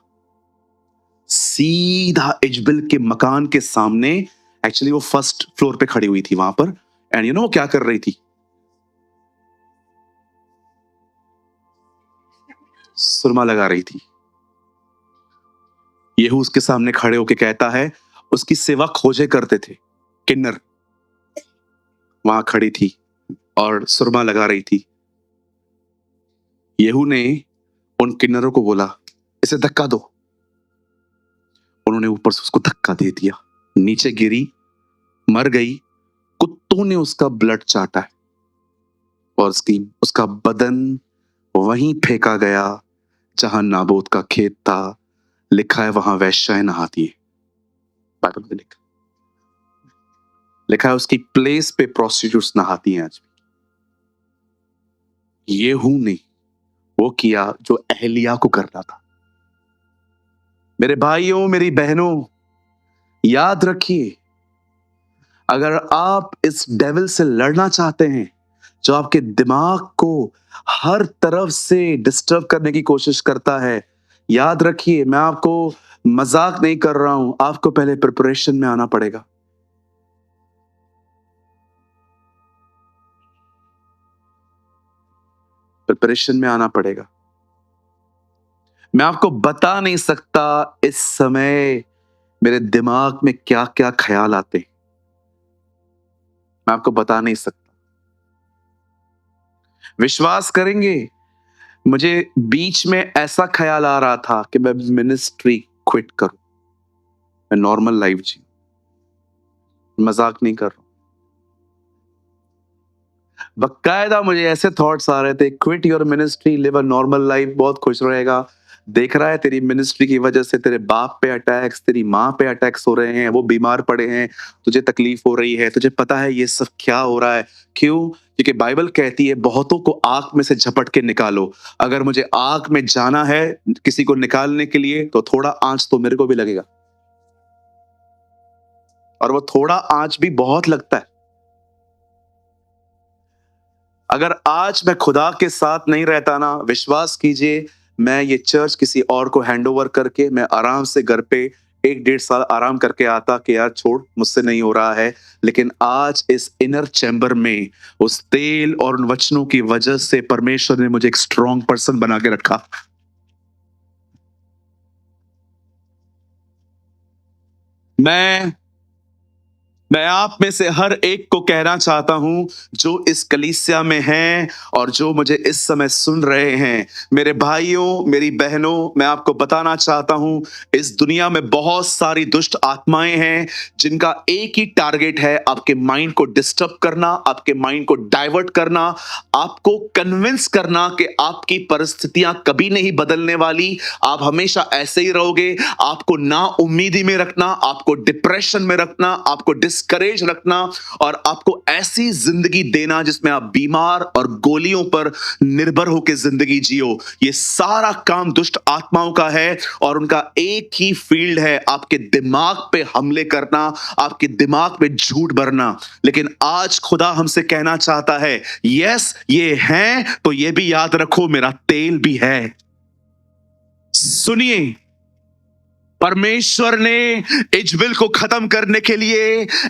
सीधा इजबिल के मकान के सामने, एक्चुअली वो फर्स्ट फ्लोर पे खड़ी हुई थी वहां पर, एंड वो क्या कर रही थी? सुरमा लगा रही थी। येहू उसके सामने खड़े होके कहता है, उसकी सेवा खोजे करते थे किन्नर, वहां खड़ी थी और सुरमा लगा रही थी। येहू ने उन किन्नरों को बोला, इसे धक्का दो। उन्होंने ऊपर से उसको धक्का दे दिया, नीचे गिरी, मर गई। कुत्तों ने उसका ब्लड चाटा है और उसका बदन वहीं फेंका गया जहां नाबोत का खेत था। लिखा है वहां वैश्याएं नहाती है, बाइबल में लिखा है उसकी प्लेस पे प्रोस्टिट्यूट्स नहाती हैं आज भी। येहू ने वो किया जो एहलिया को करना था। मेरे भाइयों, मेरी बहनों, याद रखिए, अगर आप इस डेविल से लड़ना चाहते हैं, जो आपके दिमाग को हर तरफ से डिस्टर्ब करने की कोशिश करता है, याद रखिए, मैं आपको मजाक नहीं कर रहा हूं, आपको पहले प्रिपरेशन में आना पड़ेगा। प्रिपरेशन में आना पड़ेगा। मैं आपको बता नहीं सकता इस समय मेरे दिमाग में क्या क्या ख्याल आते हैं, मैं आपको बता नहीं सकता। विश्वास करेंगे, मुझे बीच में ऐसा ख्याल आ रहा था कि मैं मिनिस्ट्री क्विट करूं, मैं नॉर्मल लाइफ जी। मजाक नहीं कर रहा। बकायदा मुझे ऐसे थॉट्स आ रहे थे, quit your ministry, live a normal life, बहुत खुश रहेगा। देख रहा है तेरी मिनिस्ट्री की वजह से तेरे बाप पे अटैक्स, तेरी माँ पे अटैक्स हो रहे हैं, वो बीमार पड़े हैं, तुझे तकलीफ हो रही है, तुझे पता है ये सब क्या हो रहा है। क्यों? क्योंकि बाइबल कहती है बहुतों को आग में से झपट के निकालो। अगर मुझे आग में जाना है किसी को निकालने के लिए, तो थोड़ा आंच तो मेरे को भी लगेगा, और वो थोड़ा आंच भी बहुत लगता है। अगर आज मैं खुदा के साथ नहीं रहता ना, विश्वास कीजिए, मैं ये चर्च किसी और को हैंड ओवर करके मैं आराम से घर पे 1 डेढ़ साल आराम करके आता कि यार छोड़, मुझसे नहीं हो रहा है। लेकिन आज इस इनर चैम्बर में उस तेल और उन वचनों की वजह से परमेश्वर ने मुझे एक स्ट्रॉन्ग पर्सन बना के रखा। मैं आप में से हर एक को कहना चाहता हूं जो इस कलीसिया में हैं और जो मुझे इस समय सुन रहे हैं, मेरे भाइयों, मेरी बहनों, मैं आपको बताना चाहता हूं, इस दुनिया में बहुत सारी दुष्ट आत्माएं हैं जिनका एक ही टारगेट है, आपके माइंड को डिस्टर्ब करना, आपके माइंड को डाइवर्ट करना, आपको कन्विंस करना कि आपकी परिस्थितियां कभी नहीं बदलने वाली, आप हमेशा ऐसे ही रहोगे, आपको ना उम्मीदी में रखना, आपको डिप्रेशन में रखना, आपको डिस्करेज रखना, और आपको ऐसी जिंदगी देना जिसमें आप बीमार और गोलियों पर निर्भर होकर जिंदगी जियो। ये सारा काम दुष्ट आत्माओं का है और उनका एक ही फील्ड है, आपके दिमाग पे हमले करना, आपके दिमाग में झूठ भरना। लेकिन आज खुदा हमसे कहना चाहता है, यस ये है, तो ये भी याद रखो मेरा तेल भी है। सुनिए, परमेश्वर ने इजबिल को खत्म करने के लिए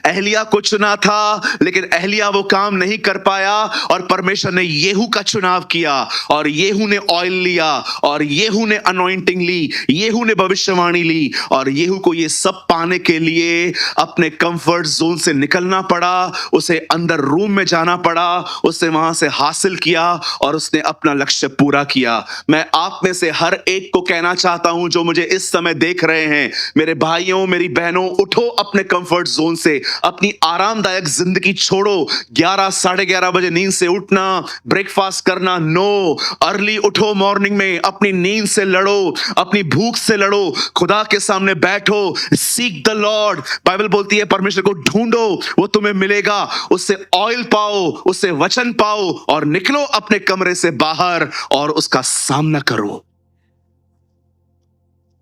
एहलिया को चुना था, लेकिन एहलिया वो काम नहीं कर पाया और परमेश्वर ने येहू का चुनाव किया, और येहू ने ऑयल लिया, और येहू ने अनॉइंटिंग ली, येहू ने भविष्यवाणी ली, और येहू को ये सब पाने के लिए अपने कंफर्ट जोन से निकलना पड़ा, उसे अंदर रूम में जाना पड़ा, उसे वहां से हासिल किया और उसने अपना लक्ष्य पूरा किया। मैं आप में से हर एक को कहना चाहता हूं जो मुझे इस समय देख रहे हैं, मेरे भाइयों, मेरी बहनों, उठो अपने कंफर्ट जोन से, अपनी आरामदायक जिंदगी छोड़ो। 11 साढ़े 11 बजे नींद से उठना, ब्रेकफास्ट करना, नो, अर्ली उठो, मॉर्निंग में अपनी नींद से लड़ो, अपनी भूख से लड़ो, खुदा के सामने बैठो, सीक द लॉर्ड। बाइबल बोलती है परमेश्वर को ढूंढो, वो तुम्हें मिलेगा, उससे ऑयल पाओ, उससे वचन पाओ, और निकलो अपने कमरे से बाहर और उसका सामना करो,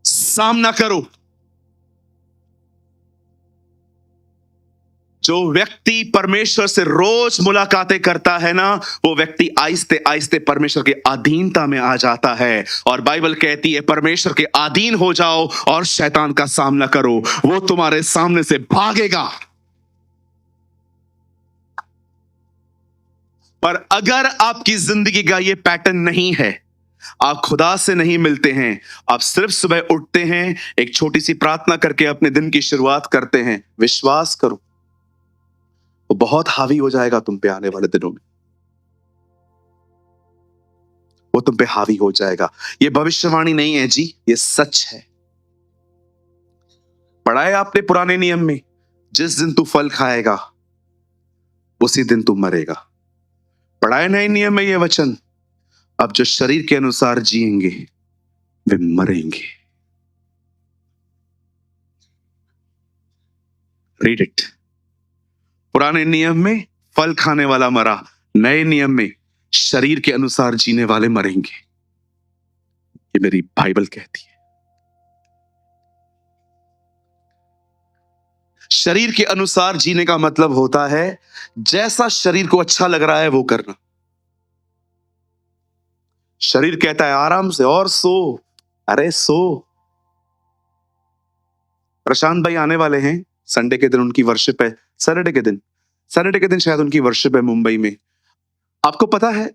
सामना करो। जो व्यक्ति परमेश्वर से रोज मुलाकातें करता है ना, वो व्यक्ति आहिस्ते आहिस्ते परमेश्वर के अधीनता में आ जाता है। और बाइबल कहती है परमेश्वर के अधीन हो जाओ और शैतान का सामना करो, वो तुम्हारे सामने से भागेगा। पर अगर आपकी जिंदगी का ये पैटर्न नहीं है, आप खुदा से नहीं मिलते हैं, आप सिर्फ सुबह उठते हैं, एक छोटी सी प्रार्थना करके अपने दिन की शुरुआत करते हैं, विश्वास करो वो बहुत हावी हो जाएगा तुम पे आने वाले दिनों में, वो तुम पे हावी हो जाएगा। ये भविष्यवाणी नहीं है जी, ये सच है। पढ़ा है आपने पुराने नियम में, जिस दिन तू फल खाएगा उसी दिन तू मरेगा। पढ़ा है नए नियम में ये वचन, अब जो शरीर के अनुसार जिएंगे वे मरेंगे। Read it. पुराने नियम में फल खाने वाला मरा, नए नियम में शरीर के अनुसार जीने वाले मरेंगे। ये मेरी बाइबल कहती है। शरीर के अनुसार जीने का मतलब होता है जैसा शरीर को अच्छा लग रहा है वो करना। शरीर कहता है आराम से और सो, अरे सो। प्रशांत भाई आने वाले हैं संडे के दिन, उनकी वर्शिप है, सैटरडे के दिन शायद उनकी वर्शिप है मुंबई में। आपको पता है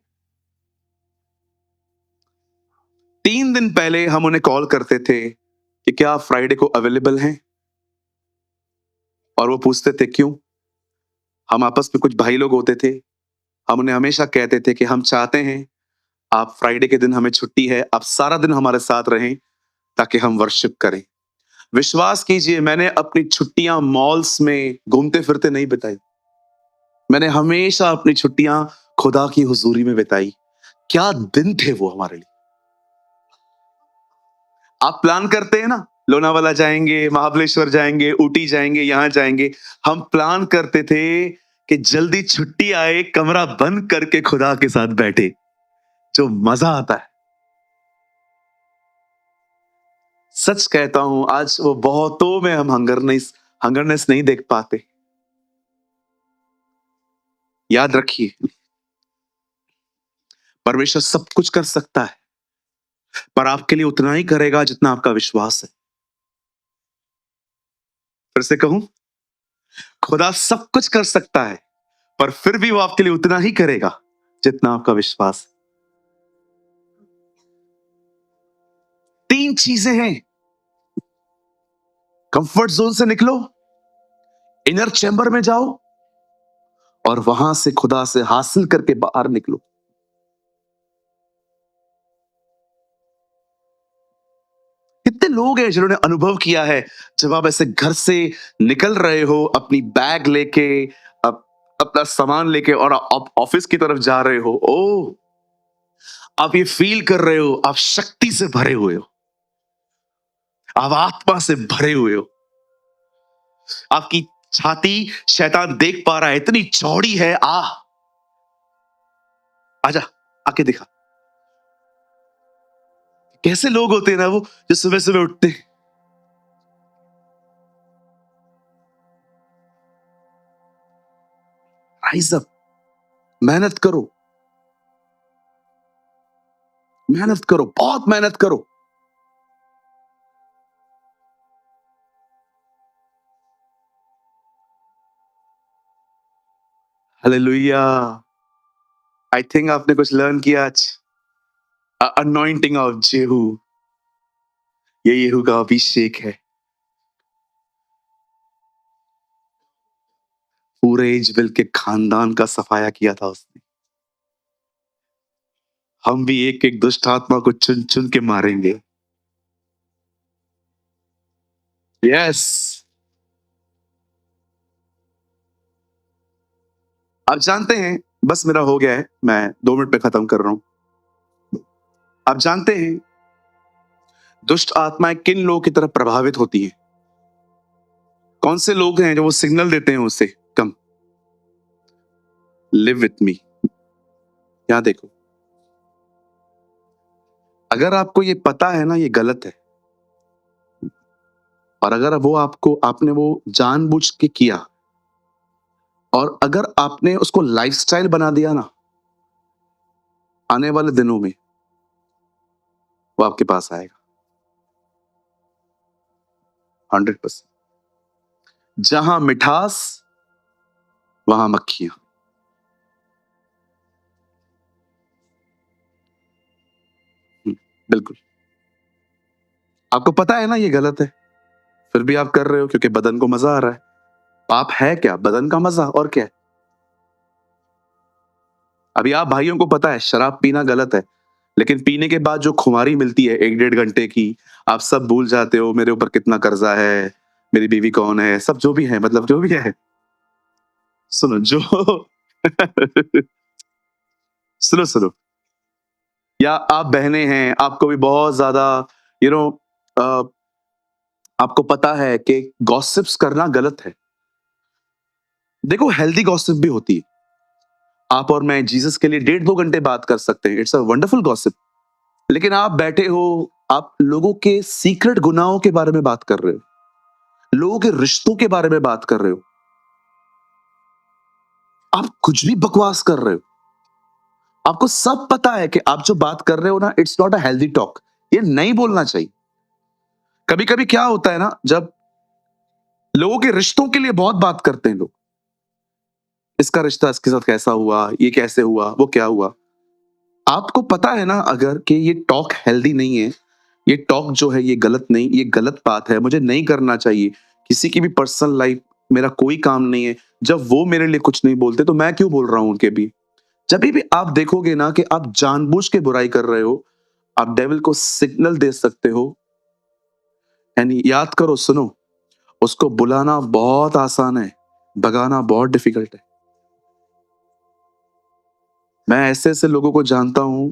3 दिन पहले हम उन्हें कॉल करते थे कि क्या आप फ्राइडे को अवेलेबल हैं, और वो पूछते थे क्यों। हम आपस में कुछ भाई लोग होते थे, हम उन्हें हमेशा कहते थे कि हम चाहते हैं आप फ्राइडे के दिन, हमें छुट्टी है, आप सारा दिन हमारे साथ रहें ताकि हम वर्शिप करें। विश्वास कीजिए, मैंने अपनी छुट्टियां मॉल्स में घूमते फिरते नहीं बिताई। मैंने हमेशा अपनी छुट्टियां खुदा की हुजूरी में बिताई। क्या दिन थे वो हमारे लिए। आप प्लान करते हैं ना, लोनावाला जाएंगे, महाबलेश्वर जाएंगे, ऊटी जाएंगे, यहां जाएंगे। हम प्लान करते थे कि जल्दी छुट्टी आए, कमरा बंद करके खुदा के साथ बैठे। जो मजा आता है, सच कहता हूं, आज वो बहुतों में हम हंगरनेस नहीं देख पाते। याद रखिए, परमेश्वर सब कुछ कर सकता है, पर आपके लिए उतना ही करेगा जितना आपका विश्वास है। फिर से कहूं, खुदा सब कुछ कर सकता है, पर फिर भी वो आपके लिए उतना ही करेगा जितना आपका विश्वास है। 3 चीजें हैं। कंफर्ट जोन से निकलो, इनर चैम्बर में जाओ, और वहां से खुदा से हासिल करके बाहर निकलो। कितने लोग हैं जिन्होंने अनुभव किया है, जब आप ऐसे घर से निकल रहे हो अपनी बैग लेके, अपना सामान लेके, और आप ऑफिस की तरफ जा रहे हो, ओ आप ये फील कर रहे हो, आप शक्ति से भरे हुए हो, आप आत्मा से भरे हुए हो। आपकी छाती शैतान देख पा रहा है, इतनी चौड़ी है। आजा, आके दिखा। कैसे लोग होते हैं ना वो, जो सुबह सुबह उठते हैं, राइज अप, मेहनत करो, मेहनत करो, बहुत मेहनत करो। हालेलुया। आई थिंक आपने कुछ लर्न किया आज। अनॉइंटिंग ऑफ जेहू, ये येहू का अभिषेक है। पूरे इजबेल के खानदान का सफाया किया था उसने। हम भी एक एक दुष्ट आत्मा को चुन चुन के मारेंगे। यस। आप जानते हैं, बस मेरा हो गया है, मैं 2 मिनट में खत्म कर रहा हूं। आप जानते हैं दुष्ट आत्माएं किन लोगों की तरफ प्रभावित होती हैं? कौन से लोग हैं जो वो सिग्नल देते हैं उसे, कम लिव विथ मी, यहां देखो। अगर आपको ये पता है ना ये गलत है, और अगर आपने वो जानबूझ के किया, और अगर आपने उसको लाइफस्टाइल बना दिया ना, आने वाले दिनों में वो आपके पास आएगा 100%। जहां मिठास, वहां मक्खियां। बिल्कुल। आपको पता है ना ये गलत है, फिर भी आप कर रहे हो क्योंकि बदन को मजा आ रहा है। पाप है क्या? बदन का मजा, और क्या है? अभी आप भाइयों को पता है शराब पीना गलत है, लेकिन पीने के बाद जो खुमारी मिलती है 1-1.5 घंटे की, आप सब भूल जाते हो, मेरे ऊपर कितना कर्जा है, मेरी बीवी कौन है, सब जो भी है, मतलब जो भी है। सुनो जो सुनो सुनो, या आप बहनें हैं, आपको भी बहुत ज्यादा यू नो आपको पता है कि गॉसिप्स करना गलत है। देखो, हेल्दी गॉसिप भी होती है। आप और मैं जीसस के लिए 1.5-2 घंटे बात कर सकते हैं, इट्स अ वंडरफुल गॉसिप। लेकिन आप बैठे हो, आप लोगों के सीक्रेट गुनाहों के बारे में बात कर रहे हो, लोगों के रिश्तों के बारे में बात कर रहे हो, आप कुछ भी बकवास कर रहे हो। आपको सब पता है कि आप जो बात कर रहे हो ना, it's not a healthy talk, ये नहीं बोलना चाहिए। कभी कभी क्या होता है ना, जब लोगों के रिश्तों के लिए बहुत बात करते हैं लोग, इसका रिश्ता इसके साथ कैसा हुआ, ये कैसे हुआ, वो क्या हुआ, आपको पता है ना अगर कि ये टॉक हेल्दी नहीं है, ये टॉक जो है ये गलत नहीं, ये गलत बात है, मुझे नहीं करना चाहिए। किसी की भी पर्सनल लाइफ मेरा कोई काम नहीं है। जब वो मेरे लिए कुछ नहीं बोलते तो मैं क्यों बोल रहा हूं उनके भी। जब भी आप देखोगे ना कि आप जानबूझ के बुराई कर रहे हो, आप डेविल को सिग्नल दे सकते हो एंड याद करो, सुनो, उसको बुलाना बहुत आसान है, भगाना बहुत डिफिकल्ट है। मैं ऐसे ऐसे लोगों को जानता हूं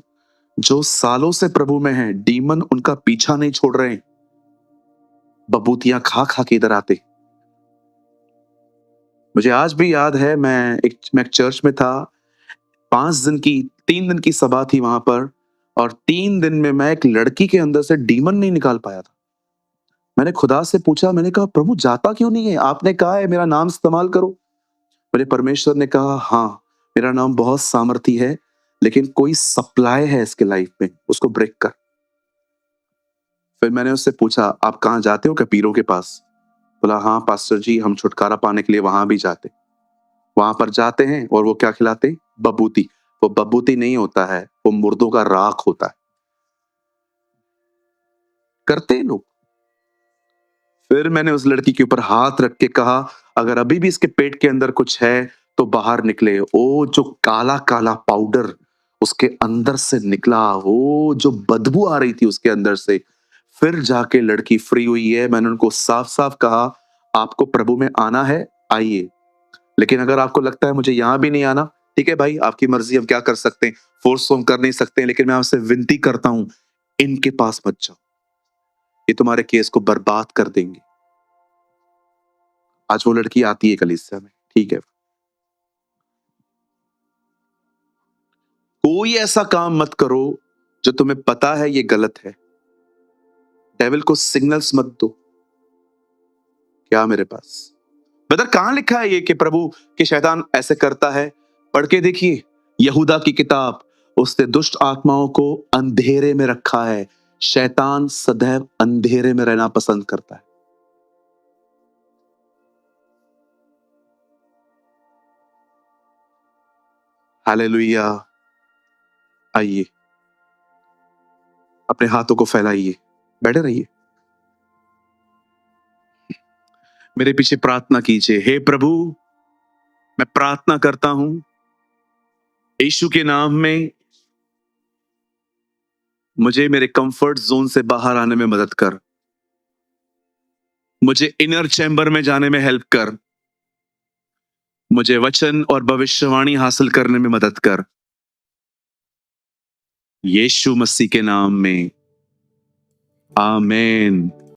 जो सालों से प्रभु में हैं, डीमन उनका पीछा नहीं छोड़ रहे हैं, बबूतियां खा खा के इधर आते। मुझे आज भी याद है, मैं एक चर्च में था, 3 दिन की सभा थी वहां पर, और 3 दिन में मैं एक लड़की के अंदर से डीमन नहीं निकाल पाया था। मैंने खुदा से पूछा, मैंने कहा प्रभु जाता क्यों नहीं है? आपने कहा है मेरा नाम इस्तेमाल करो। मेरे परमेश्वर ने कहा हाँ, मेरा नाम बहुत सामर्थी है, लेकिन कोई सप्लाई है इसके लाइफ में, उसको ब्रेक कर। फिर मैंने उससे पूछा, आप कहाँ जाते हो क्या, पीरों के पास? बोला हाँ पास्टर जी, हम छुटकारा पाने के लिए वहां भी जाते। वहां पर जाते हैं और वो क्या खिलाते? बबूती। वो बबूती नहीं होता है, वो मुर्दों का राख होता है। करते हैं लोग। फिर मैंने उस लड़की के ऊपर हाथ रख के कहा, अगर अभी भी इसके पेट के अंदर कुछ है तो बाहर निकले। ओ जो काला काला पाउडर उसके अंदर से निकला, वो जो बदबू आ रही थी उसके अंदर से, फिर जाके लड़की फ्री हुई है। मैंने उनको साफ साफ कहा, आपको प्रभु में आना है, आइए, लेकिन अगर आपको लगता है मुझे यहां भी नहीं आना, ठीक है भाई, आपकी मर्जी, हम क्या कर सकते हैं, फोर्स तो हम कर नहीं सकते हैं, लेकिन मैं आपसे विनती करता हूं, इनके पास मत जाओ, ये तुम्हारे केस को बर्बाद कर देंगे। आज वो लड़की आती है कलीसिया में, ठीक है। कोई ऐसा काम मत करो जो तुम्हें पता है ये गलत है। डेविल को सिग्नल्स मत दो। क्या मेरे पास ब्रदर कहां लिखा है ये कि प्रभु कि शैतान ऐसे करता है? पढ़ के देखिए यहूदा की किताब, उसने दुष्ट आत्माओं को अंधेरे में रखा है। शैतान सदैव अंधेरे में रहना पसंद करता है। हालेलुया। आइए, अपने हाथों को फैलाइए, बैठे रहिए, मेरे पीछे प्रार्थना कीजिए। हे प्रभु, मैं प्रार्थना करता हूं, यीशु के नाम में मुझे मेरे कंफर्ट जोन से बाहर आने में मदद कर, मुझे इनर चैम्बर में जाने में हेल्प कर, मुझे वचन और भविष्यवाणी हासिल करने में मदद कर, यीशु मसीह के नाम में, आमीन।